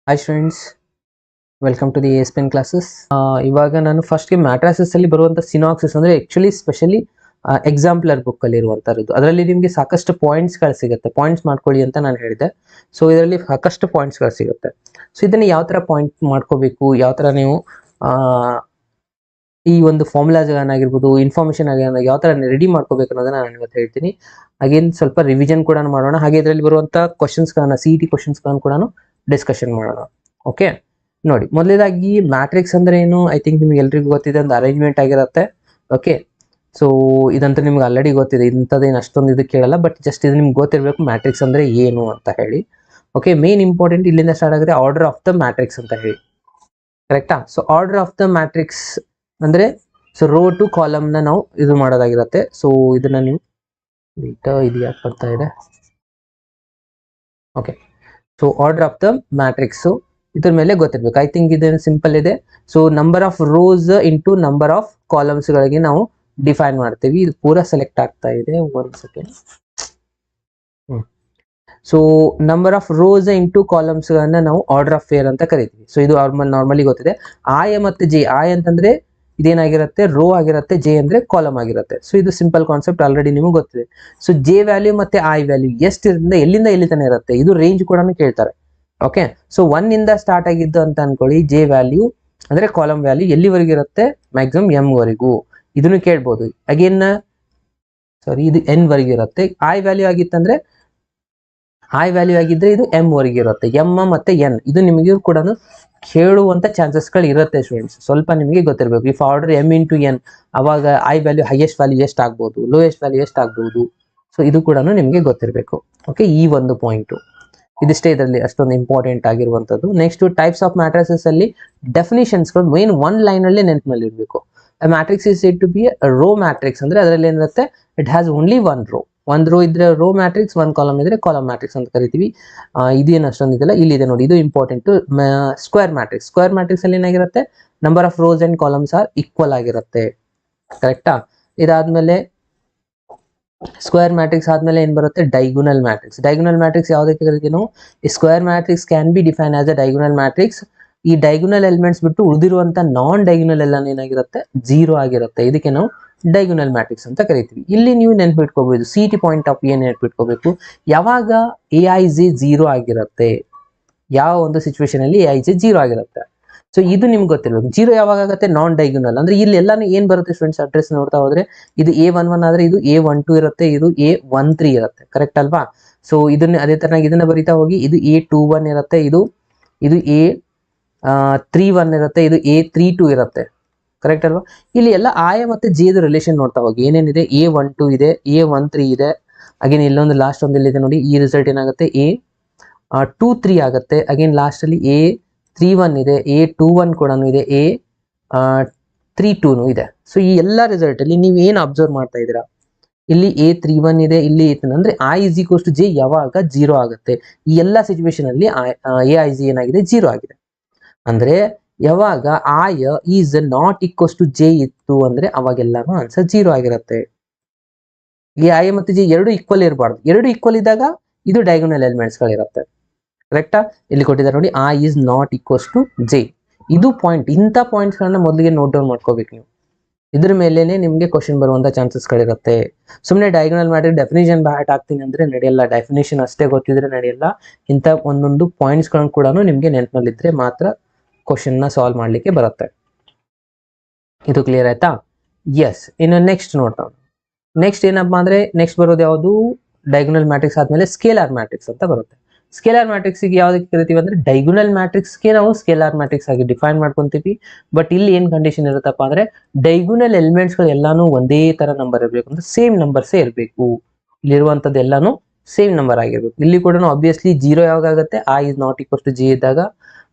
Hi students, welcome to the ASPN classes. ಇವಾಗ ನಾನು ಫಸ್ಟ್ಗೆ ಮ್ಯಾಟ್ರಸಸ್ ಅಲ್ಲಿ ಬರುವಂಥ ಸಿನಾಕ್ಸಿಸ್ ಅಂದರೆ ಆ್ಯಕ್ಚುಲಿ ಸ್ಪೆಷಲಿ ಎಕ್ಸಾಂಪ್ಲರ್ ಬುಕ್ಕಲ್ಲಿ ಇರುವಂಥದ್ದು. ಅದರಲ್ಲಿ ನಿಮಗೆ ಸಾಕಷ್ಟು ಪಾಯಿಂಟ್ಸ್ಗಳು ಸಿಗುತ್ತೆ, ಪಾಯಿಂಟ್ಸ್ ಮಾಡ್ಕೊಳ್ಳಿ ಅಂತ ನಾನು ಹೇಳಿದೆ. ಸೊ ಇದರಲ್ಲಿ ಸಾಕಷ್ಟು ಪಾಯಿಂಟ್ಸ್ಗಳು ಸಿಗುತ್ತೆ. ಸೊ ಇದನ್ನು ಯಾವ ಥರ ಪಾಯಿಂಟ್ ಮಾಡ್ಕೋಬೇಕು, ಯಾವ ಥರ ನೀವು ಈ ಒಂದು ಫಾರ್ಮುಲಾಸ್ಗಳನ್ನಾಗಿರ್ಬೋದು, ಇನ್ಫಾರ್ಮೇಷನ್ ಆಗಿರ್ಬೋದು ಯಾವ ಥರ ರೆಡಿ ಮಾಡ್ಕೋಬೇಕು ಅನ್ನೋದನ್ನ ನಾನು ಇವತ್ತು ಹೇಳ್ತೀನಿ. ಅಗೇನ್ ಸ್ವಲ್ಪ ರಿವಿಷನ್ ಕೂಡ ಮಾಡೋಣ, ಹಾಗೆ ಇದರಲ್ಲಿ ಬರುವಂಥ ಕ್ವಶನ್ಸ್ಗಳನ್ನ CET ಕ್ವಶನ್ಸ್ಗಳನ್ನು ಕೂಡ ಡಿಸ್ಕಷನ್ ಮಾಡೋಣ. ಓಕೆ, ನೋಡಿ ಮೊದಲೇದಾಗಿ ಮ್ಯಾಟ್ರಿಕ್ಸ್ ಅಂದ್ರೆ ಏನು, ಐ ಥಿಂಕ್ ನಿಮ್ಗೆ ಎಲ್ರಿಗೂ ಗೊತ್ತಿದೆ, ಒಂದು ಅರೇಂಜ್ಮೆಂಟ್ ಆಗಿರುತ್ತೆ. ಓಕೆ, ಸೊ ಇದಂತೂ ನಿಮ್ಗೆ ಆಲ್ರೆಡಿ ಗೊತ್ತಿದೆ, ಇಂಥದ್ದೇನು ಅಷ್ಟೊಂದು ಇದು ಕೇಳಲ್ಲ, ಬಟ್ ಜಸ್ಟ್ ಇದು ನಿಮ್ಗೆ ಗೊತ್ತಿರಬೇಕು ಮ್ಯಾಟ್ರಿಕ್ಸ್ ಅಂದ್ರೆ ಏನು ಅಂತ ಹೇಳಿ. ಓಕೆ, ಮೇನ್ ಇಂಪಾರ್ಟೆಂಟ್ ಇಲ್ಲಿಂದ ಸ್ಟಾರ್ಟ್ ಆಗುತ್ತೆ, ಆರ್ಡರ್ ಆಫ್ ದ ಮ್ಯಾಟ್ರಿಕ್ಸ್ ಅಂತ ಹೇಳಿ, ಕರೆಕ್ಟಾ? So order of the matrix ಅಂದ್ರೆ ಸೊ ರೋ ಟು ಕಾಲಮ್ನ ನಾವು ಇದು ಮಾಡೋದಾಗಿರುತ್ತೆ. ಸೊ ಇದನ್ನ ನೀವು ಇದು ಯಾಕೆ ಬರ್ತಾ ಇದೆ? Okay, so order of the matrix ಇದ್ರ ಮೇಲೆ ಗೊತ್ತಿರ್ಬೇಕು. ಐ ಥಿಂಕ್ ಇದೇನು ಸಿಂಪಲ್ ಇದೆ. So number of rows into number of ಕಾಲಮ್ಸ್ಗಳಿಗೆ ನಾವು ಡಿಫೈನ್ ಮಾಡ್ತೀವಿ. ಇದು ಪೂರಾ ಸೆಲೆಕ್ಟ್ ಆಗ್ತಾ ಇದೆ, ಒಂದು second. So number of rows into ಕಾಲಮ್ಸ್ಗಳನ್ನ ನಾವು ಆರ್ಡರ್ ಆಫ್ ಫೇರ್ ಅಂತ ಕರಿತೀವಿ. ಸೊ ಇದು ನಾರ್ಮಲಿ ಗೊತ್ತಿದೆ. ಆಯ್ ಮತ್ತು ಜೆ, ಆಯ್ ಅಂತಂದ್ರೆ ಇದೇನಾಗಿರುತ್ತೆ, ರೋ ಆಗಿರುತ್ತೆ, ಜೆ ಅಂದ್ರೆ ಕಾಲಮ್ ಆಗಿರುತ್ತೆ. ಸೊ ಇದು ಸಿಂಪಲ್ ಕಾನ್ಸೆಪ್ಟ್, ಆಲ್ರೆಡಿ ನಿಮಗೆ ಗೊತ್ತಿದೆ. ಸೊ ಜೆ ವ್ಯಾಲ್ಯೂ ಮತ್ತೆ ಐ ವ್ಯಾಲ್ಯೂ ಎಷ್ಟಿರಿಂದ ಎಲ್ಲಿಂದ ಎಲ್ಲಿ ತನಕ ಇರುತ್ತೆ, ಇದು ರೇಂಜ್ ಕೂಡ ಕೇಳ್ತಾರೆ. ಓಕೆ, ಸೊ 1 ಇಂದ ಸ್ಟಾರ್ಟ್ ಆಗಿದ್ದು ಅಂತ ಅನ್ಕೊಳ್ಳಿ. ಜೆ ವ್ಯಾಲ್ಯೂ ಅಂದ್ರೆ ಕಾಲಮ್ ವ್ಯಾಲ್ಯೂ ಎಲ್ಲಿವರೆಗೂ ಇರುತ್ತೆ, ಮ್ಯಾಕ್ಸಿಮಮ್ ಎಂ ವರೆಗೂ. ಇದನ್ನು ಕೇಳ್ಬೋದು. ಅಗೇನ್ ಸಾರಿ, ಇದು ಎನ್ ವರೆಗೂ ಇರುತ್ತೆ. ಐ ವ್ಯಾಲ್ಯೂ ಆಗಿತ್ತಂದ್ರೆ ಐ ವ್ಯಾಲ್ಯೂ ಆಗಿದ್ರೆ ಇದು ಎಂ ವರೆಗೆ ಇರುತ್ತೆ. ಎಂ ಮತ್ತೆ ಎನ್ ಇದು ನಿಮಗೆ ಕೂಡ ಕೇಳುವಂತ ಚಾನ್ಸಸ್ಗಳು ಇರುತ್ತೆ ಸ್ಟೂಡೆಂಟ್ಸ್, ಸ್ವಲ್ಪ ನಿಮಗೆ ಗೊತ್ತಿರಬೇಕು. If order M into N, ಅವಾಗ ಐ ವ್ಯಾಲ್ಯೂ ಹೈಯೆಸ್ಟ್ ವ್ಯಾಲ್ಯೂ ಎಷ್ಟು ಆಗ್ಬೋದು, ಲೋಯೆಸ್ಟ್ ವ್ಯಾಲ್ಯೂ ಎಷ್ಟು ಆಗ್ಬೋದು. ಸೊ ಇದು ಕೂಡ ನಿಮಗೆ ಗೊತ್ತಿರಬೇಕು. ಓಕೆ, ಈ ಒಂದು ಪಾಯಿಂಟು ಇದಿಷ್ಟೇ ಇದರಲ್ಲಿ ಅಷ್ಟೊಂದು ಇಂಪಾರ್ಟೆಂಟ್ ಆಗಿರುವಂಥದ್ದು. ನೆಕ್ಸ್ಟ್ ಟೈಪ್ಸ್ ಆಫ್ ಮ್ಯಾಟ್ರಿಸಸ್ ಅಲ್ಲಿ ಡೆಫಿನಿಷನ್ಸ್ಗಳು ಮೇನ್ ಒನ್ ಲೈನ್ ಅಲ್ಲಿ ನೆನಪಿನಲ್ಲಿ ಇರಬೇಕು. Matrix is said to be row matrix ಅಂದ್ರೆ ಅದರಲ್ಲಿ ಏನಿರುತ್ತೆ, it has only one row. ಒಂದು ರೋ ಇದ್ರೆ ರೋ ಮ್ಯಾಟ್ರಿಕ್ಸ್, ಒಂದು ಕಾಲಮ್ ಇದ್ರೆ ಕಾಲಮ್ ಮ್ಯಾಟ್ರಿಕ್ಸ್ ಅಂತ ಕರಿತೀವಿ. ಇದೇನು ಅಷ್ಟೊಂದು ಇದೆಲ್ಲ, ಇಲ್ಲಿದೆ ನೋಡಿ, ಇದು important. Square matrix, square matrix ಅಲ್ಲಿ ಏನಾಗಿರುತ್ತೆ, number of rows and columns are equal ಆಗಿರುತ್ತೆ, ಕರೆಕ್ಟಾ? ಇದಾದ್ಮೇಲೆ ಸ್ಕ್ವೇರ್ ಮ್ಯಾಟ್ರಿಕ್ಸ್ ಆದ್ಮೇಲೆ ಏನ್ ಬರುತ್ತೆ, ಡೈಗೋನಲ್ ಮ್ಯಾಟ್ರಿಕ್ಸ್. ಡೈಗೋನಲ್ ಮ್ಯಾಟ್ರಿಕ್ಸ್ ಯಾವುದಕ್ಕೆ ಕರಿತೀವಿ ನಾವು, ಈ square matrix can be define as a diagonal matrix. ಈ ಡೈಗೋನಲ್ ಎಲಿಮೆಂಟ್ಸ್ ಬಿಟ್ಟು ಉಳಿದಿರುವಂತ ನಾನ್ ಡೈಗೋನಲ್ ಎಲ್ಲ ಏನಾಗಿರುತ್ತೆ, 0 ಆಗಿರುತ್ತೆ. ಇದಕ್ಕೆ ನಾವು ಡೈಗೋನಲ್ ಮ್ಯಾಟ್ರಿಕ್ಸ್ ಅಂತ ಕರಿತೀವಿ. ಇಲ್ಲಿ ನೀವು ನೆನ್ಪಿಟ್ಕೋಬಹುದು, CET ಪಾಯಿಂಟ್ ಆಫ್ ವ್ಯೂ ನೆನ್ಪಿಟ್ಕೋಬೇಕು, ಯಾವಾಗ AIJ 0 ಆಗಿರುತ್ತೆ, ಯಾವ ಒಂದು ಸಿಚುವೇಶನ್ ಅಲ್ಲಿ AIJ 0 ಆಗಿರುತ್ತೆ. ಸೊ ಇದು ನಿಮ್ಗೆ ಗೊತ್ತಿರಬೇಕು. 0 ಯಾವಾಗ ಆಗುತ್ತೆ, ನಾನ್ ಡೈಗೋನಲ್ ಅಂದ್ರೆ ಇಲ್ಲಿ ಎಲ್ಲಾನು ಏನ್ ಬರುತ್ತೆ ಸ್ಟೂಡೆಂಟ್ಸ್, ಅಡ್ರೆಸ್ ನೋಡ್ತಾ ಹೋದ್ರೆ ಇದು A11 ಆದ್ರೆ ಇದು A12 ಇರುತ್ತೆ, ಇದು A13 ಇರುತ್ತೆ, ಕರೆಕ್ಟ್ ಅಲ್ವಾ? ಸೊ ಇದನ್ನ ಅದೇ ತರನಾಗಿ ಇದನ್ನ ಬರಿತಾ ಹೋಗಿ, ಇದು A21 ಇರುತ್ತೆ, ಇದು A31 ಇರುತ್ತೆ, ಇದು A32 ಇರುತ್ತೆ, ಕರೆಕ್ಟ್ ಅಲ್ವಾ? ಇಲ್ಲಿ ಎಲ್ಲ ಆಯ ಮತ್ತೆ ಜೆದು ರಿಲೇಷನ್ ನೋಡ್ತಾ ಹೋಗಿ, ಏನೇನಿದೆ, A12 ಇದೆ, A13 ಇದೆ, ಅಗೇನ್ ಇಲ್ಲೊಂದು ಲಾಸ್ಟ್ ಒಂದು ಇಲ್ಲಿದೆ ನೋಡಿ. ಈ ರಿಸಲ್ಟ್ ಏನಾಗುತ್ತೆ, A23 ಆಗುತ್ತೆ. ಅಗೇನ್ ಲಾಸ್ಟ್ ಅಲ್ಲಿ A31 ಇದೆ, A21 ಕೂಡ ಇದೆ, A32 ಇದೆ. ಸೊ ಈ ಎಲ್ಲ ರಿಸಲ್ಟ್ ಅಲ್ಲಿ ನೀವು ಏನು ಅಬ್ಸರ್ವ್ ಮಾಡ್ತಾ ಇದ್ದೀರಾ, ಇಲ್ಲಿ A31 ಇದೆ, ಇಲ್ಲಿ ಅಂದ್ರೆ I is equals to J ಯಾವಾಗ 0 ಆಗುತ್ತೆ. ಈ ಎಲ್ಲ ಸಿಚುವೇಶನ್ ಅಲ್ಲಿ AIJ ಏನಾಗಿದೆ, 0 ಆಗಿದೆ. ಅಂದ್ರೆ ಯಾವಾಗ I is not equals to J ಇತ್ತು ಅಂದ್ರೆ ಅವಾಗೆಲ್ಲಾನು ಆನ್ಸರ್ 0 ಆಗಿರುತ್ತೆ. ಈ I ಮತ್ತು J ಎರಡು ಈಕ್ವಲ್ ಇರಬಾರ್ದು. ಎರಡು ಈಕ್ವಲ್ ಇದ್ದಾಗ ಇದು ಡೈಗೋನಲ್ ಎಲಿಮೆಂಟ್ಸ್ ಗಳಿರುತ್ತೆ, ಕರೆಕ್ಟಾ? ಇಲ್ಲಿ ಕೊಟ್ಟಿದ್ದಾರೆ ನೋಡಿ, I is not equals to J. ಇದು ಪಾಯಿಂಟ್. ಇಂಥ ಪಾಯಿಂಟ್ಸ್ ಗಳನ್ನ ಮೊದಲಿಗೆ ನೋಟ್ ಡೌನ್ ಮಾಡ್ಕೋಬೇಕು ನೀವು. ಇದ್ರ ಮೇಲೇನೆ ನಿಮ್ಗೆ ಕ್ವಶನ್ ಬರುವಂತ ಚಾನ್ಸಸ್ ಗಳಿರುತ್ತೆ. ಸುಮ್ಮನೆ ಡೈಗೋನಲ್ ಮ್ಯಾಟ್ರಿಕ್ಸ್ ಡೆಫಿನೇಷನ್ ಬ್ಯಾಟ್ ಆಗ್ತೀನಿ ಅಂದ್ರೆ ನಡೆಯಲ್ಲ, ಡೆಫಿನೇಷನ್ ಅಷ್ಟೇ ಗೊತ್ತಿದ್ರೆ ನಡೆಯಲ್ಲ. ಇಂಥ ಒಂದೊಂದು ಪಾಯಿಂಟ್ಸ್ ಗಳನ್ನ ಕೂಡ ನಿಮ್ಗೆ ನೆನಪಲ್ಲಿದ್ರೆ ಮಾತ್ರ ಕ್ವಶನ್ ನ ಸಾಲ್ವ್ ಮಾಡ್ಲಿಕ್ಕೆ ಬರುತ್ತೆ. ಇದು ಕ್ಲಿಯರ್ ಆಯ್ತಾ? ಎಸ್. ಇನ್ನು ನೆಕ್ಸ್ಟ್ ನೋಡ್ತಾ, ನೆಕ್ಸ್ಟ್ ಏನಪ್ಪಾ ಅಂದ್ರೆ, ನೆಕ್ಸ್ಟ್ ಬರೋದು ಯಾವುದು, ಡೈಗೋನಲ್ ಮ್ಯಾಟ್ರಿಕ್ಸ್ ಆದ್ಮೇಲೆ ಸ್ಕೇಲಾರ್ ಮ್ಯಾಟ್ರಿಕ್ಸ್ ಅಂತ ಬರುತ್ತೆ. ಸ್ಕೇಲಾರ್ ಮ್ಯಾಟ್ರಿಕ್ಸ್ ಗೆ ಯಾವ್ದಕ್ಕೆ ಕರಿತೀವಿ ಅಂದ್ರೆ, ಡೈಗೋನಲ್ ಮ್ಯಾಟ್ರಿಕ್ಸ್ ಗೆ ನಾವು ಸ್ಕೇಲಾರ್ ಮ್ಯಾಟ್ರಿಕ್ಸ್ ಆಗಿ ಡಿಫೈನ್ ಮಾಡ್ಕೊಂತೀವಿ. ಬಟ್ ಇಲ್ಲಿ ಏನ್ ಕಂಡೀಷನ್ ಇರುತ್ತಪ್ಪ ಅಂದ್ರೆ, ಡೈಗೋನಲ್ ಎಲಿಮೆಂಟ್ಸ್ ಗಳು ಎಲ್ಲಾನು ಒಂದೇ ತರ ನಂಬರ್ ಇರಬೇಕು, ಅಂದ್ರೆ ಸೇಮ್ ನಂಬರ್ಸೇ ಇರಬೇಕು. ಇಲ್ಲಿರುವಂತದ್ದು ಎಲ್ಲಾನು ಸೇಮ್ ನಂಬರ್ ಆಗಿರ್ಬೇಕು. ಇಲ್ಲಿ ಕೂಡ ಆಬ್ವಿಯಸ್ಲಿ 0 ಯಾವಾಗ ಆಗುತ್ತೆ, I is not equals to J ಇದ್ದಾಗ.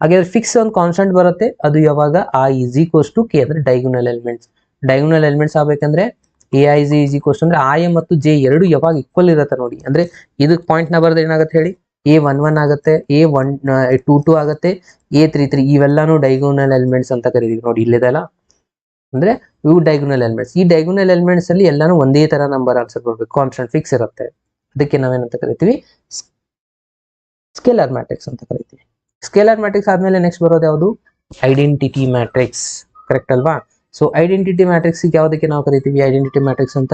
ಹಾಗೆ ಫಿಕ್ಸ್ ಒಂದು ಕಾನ್ಸ್ಟೆಂಟ್ ಬರುತ್ತೆ, ಅದು ಯಾವಾಗ I is equals to K ಅಂದ್ರೆ ಡೈಗೋನಲ್ ಎಲಿಮೆಂಟ್ಸ್. ಡೈಗೋನಲ್ ಎಲಿಮೆಂಟ್ಸ್ ಆಗ್ಬೇಕಂದ್ರೆ AIJ is equals to ಅಂದ್ರೆ I ಮತ್ತು J ಎರಡು ಯಾವಾಗ ಈಕ್ವಲ್ ಇರುತ್ತೆ ನೋಡಿ. ಅಂದ್ರೆ ಇದಕ್ಕೆ ಪಾಯಿಂಟ್ ನ ಬರೆದ್ರೆ ಏನಾಗುತ್ತೆ ಹೇಳಿ, A11 ಆಗುತ್ತೆ, A22 ಆಗುತ್ತೆ, A33 ಇವೆಲ್ಲಾನು ಡೈಗೋನಲ್ ಎಲಿಮೆಂಟ್ಸ್ ಅಂತ ಕರಿತೀವಿ ನೋಡಿ. ಇಲ್ಲಿದೆಲ್ಲ ಅಂದ್ರೆ ಇವು ಡೈಗೋನಲ್ ಎಲಿಮೆಂಟ್ಸ್. ಈ ಡೈಗೋನಲ್ ಎಲಿಮೆಂಟ್ಸ್ ಅಲ್ಲಿ ಎಲ್ಲಾನು ಒಂದೇ ತರ ನಂಬರ್ ಆನ್ಸರ್ ಬರ್ಬೇಕು, ಕಾನ್ಸ್ಟೆಂಟ್ ಫಿಕ್ಸ್ ಇರುತ್ತೆ. ಅದಕ್ಕೆ ನಾವೇನಂತ ಕರಿತೀವಿ, ಸ್ಕೇಲಾರ್ ಮ್ಯಾಟ್ರಿಕ್ಸ್ ಅಂತ ಕರಿತೀವಿ. ಸ್ಕೇಲಾರ್ ಮ್ಯಾಟ್ರಿಕ್ಸ್ ಆದ್ಮೇಲೆ ನೆಕ್ಸ್ಟ್ ಬರೋದು ಯಾವುದು? ಐಡೆಂಟಿಟಿ ಮ್ಯಾಟ್ರಿಕ್ಸ್, ಕರೆಕ್ಟ್ ಅಲ್ವಾ? ಸೊ ಐಡೆಂಟಿಟಿ ಮ್ಯಾಟ್ರಿಕ್ಸ್ ಯಾವುದಕ್ಕೆ ನಾವು ಕರಿತೀವಿ ಐಡೆಂಟಿಟಿ ಮ್ಯಾಟ್ರಿಕ್ಸ್ ಅಂತ?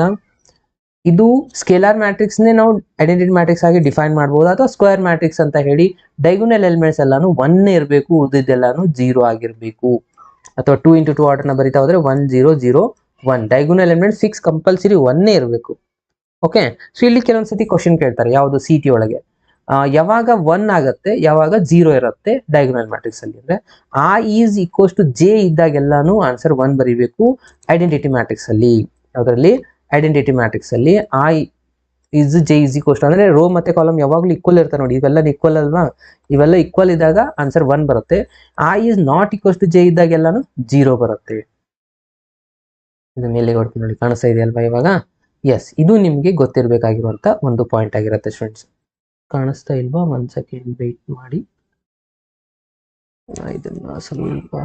ಇದು ಸ್ಕೇಲಾರ್ ಮ್ಯಾಟ್ರಿಕ್ಸ್ ನೇ ನಾವು ಐಡೆಂಟಿಟಿ ಮ್ಯಾಟ್ರಿಕ್ಸ್ ಆಗಿ ಡಿಫೈನ್ ಮಾಡಬಹುದು, ಅಥವಾ ಸ್ಕ್ವೇರ್ ಮ್ಯಾಟ್ರಿಕ್ಸ್ ಅಂತ ಹೇಳಿ ಡೈಗೊನಲ್ ಎಲಿಮೆಂಟ್ಸ್ ಎಲ್ಲಾನು 1 ಇರಬೇಕು, ಉಳಿದಿದ್ದೆಲ್ಲಾನು 0 ಆಗಿರಬೇಕು. ಅಥವಾ 2 × 2 ಆರ್ಡರ್ನ ಬರಿತಾ ಹೋದ್ರೆ 1 0 0 1 ಡೈಗೊನಲ್ ಎಲಿಮೆಂಟ್ 6 ಕಂಪಲ್ಸರಿ 1 ಇರಬೇಕು. ಓಕೆ, ಸೊ ಇಲ್ಲಿ ಕೆಲವೊಂದ್ಸತಿ ಕ್ವಶನ್ ಕೇಳ್ತಾರೆ ಯಾವುದು CT ಒಳಗೆ, ಯಾವಾಗ 1 ಆಗುತ್ತೆ ಯಾವಾಗ 0 ಇರುತ್ತೆ ಡೈಗೊನಲ್ ಮ್ಯಾಟ್ರಿಕ್ಸ್ ಅಲ್ಲಿ ಅಂದ್ರೆ I = J ಇದ್ದಾಗೆಲ್ಲಾನು ಆನ್ಸರ್ 1 ಬರೀಬೇಕು ಐಡೆಂಟಿಟಿ ಮ್ಯಾಟ್ರಿಕ್ಸ್ ಅಲ್ಲಿ. ಅದರಲ್ಲಿ ಐಡೆಂಟಿಟಿ ಮ್ಯಾಟ್ರಿಕ್ಸ್ ಅಲ್ಲಿ J = ಅಂದ್ರೆ ರೋ ಮತ್ತೆ ಕಾಲಮ್ ಯಾವಾಗ್ಲೂ ಈಕ್ವಲ್ ಇರ್ತಾರೆ ನೋಡಿ, ಇವೆಲ್ಲ ಈಕ್ವಲ್ ಅಲ್ವಾ, ಇವೆಲ್ಲ ಈಕ್ವಲ್ ಇದ್ದಾಗ ಆನ್ಸರ್ 1 ಬರುತ್ತೆ. I ≠ J ಇದ್ದಾಗೆಲ್ಲಾನು 0 ಬರುತ್ತೆ. ಇದು ಮೇಲೆ ಹೊಡ್ತೀನಿ ನೋಡಿ, ಕಾಣಿಸ್ತಾ ಇದೆ ಅಲ್ವಾ ಇವಾಗ? ಎಸ್, ಇದು ನಿಮ್ಗೆ ಗೊತ್ತಿರಬೇಕಾಗಿರುವಂತ ಒಂದು ಪಾಯಿಂಟ್ ಆಗಿರುತ್ತೆ ಸ್ಟೂಡೆಂಟ್ಸ್. ಕಾಣಿಸ್ತಾ ಇಲ್ವಾ? 1 ಸೆಕೆಂಡ್ ವೇಟ್ ಮಾಡಿ, ಇದನ್ನ ಸ್ವಲ್ಪ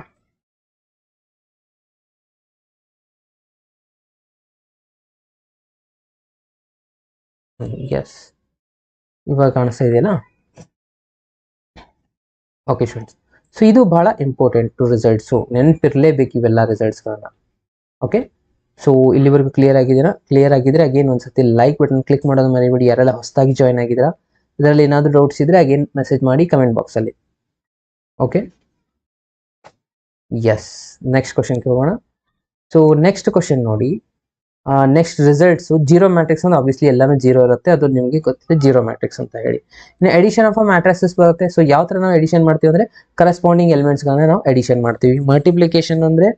ಎಸ್ ಇವಾಗ ಕಾಣಿಸ್ತಾ ಇದೆಯಲ್ಲ? ಓಕೆ ಸ್ಟೂಡೆಂಟ್ಸ್, ಸೊ ಇದು ಬಹಳ ಇಂಪಾರ್ಟೆಂಟ್ ರಿಸಲ್ಟ್ಸು, ನೆನಪಿರ್ಲೇಬೇಕು ಇವೆಲ್ಲ ರಿಸಲ್ಟ್ಸ್ಗಳನ್ನ. ಓಕೆ, ಸೊ ಇಲ್ಲಿವರೆಗೂ ಕ್ಲಿಯರ್ ಆಗಿದ್ದೀರಾ? ಕ್ಲಿಯರ್ ಆಗಿದ್ರೆ ಅಗೇನ್ ಒಂದ್ಸತಿ ಲೈಕ್ ಬಟನ್ ಕ್ಲಿಕ್ ಮಾಡೋದು ಮರಿಬೇಡಿ. ಯಾರೆಲ್ಲ ಹೊಸದಾಗಿ ಜಾಯ್ನ್ ಆಗಿದ್ದೀರಾ, ಇದರಲ್ಲಿ ಏನಾದರೂ ಡೌಟ್ಸ್ ಇದ್ರೆ ಅಗೇನ್ ಮೆಸೇಜ್ ಮಾಡಿ ಕಮೆಂಟ್ ಬಾಕ್ಸಲ್ಲಿ. ಓಕೆ, ಎಸ್, ನೆಕ್ಸ್ಟ್ ಕ್ವಶನ್ಗೆ ಹೋಗೋಣ. ಸೊ ನೆಕ್ಸ್ಟ್ ಕ್ವಶನ್ ನೋಡಿ, ನೆಕ್ಸ್ಟ್ ರಿಸಲ್ಟ್ಸು ಜೀರೋ ಮ್ಯಾಟ್ರಿಕ್ಸ್ ಅಂದ್ರೆ ಆಬ್ವಿಯಸ್ಲಿ ಎಲ್ಲಾನು 0 ಇರುತ್ತೆ, ಅದು ನಿಮಗೆ ಗೊತ್ತಿದೆ ಜೀರೋ ಮ್ಯಾಟ್ರಿಕ್ಸ್ ಅಂತ ಹೇಳಿ. ಇನ್ನು ಎಡಿಷನ್ ಆಫ್ ಅ ಮ್ಯಾಟ್ರಿಸಸ್ ಬರುತ್ತೆ. ಸೊ ಯಾವ ಥರ ನಾವು ಎಡಿಷನ್ ಮಾಡ್ತೀವಿ ಅಂದರೆ ಕರೆಸ್ಪಾಂಡಿಂಗ್ ಎಲಿಮೆಂಟ್ಸ್ಗಳನ್ನ ನಾವು ಎಡಿಷನ್ ಮಾಡ್ತೀವಿ. ಮಲ್ಟಿಪ್ಲಿಕೇಶನ್ ಅಂದರೆ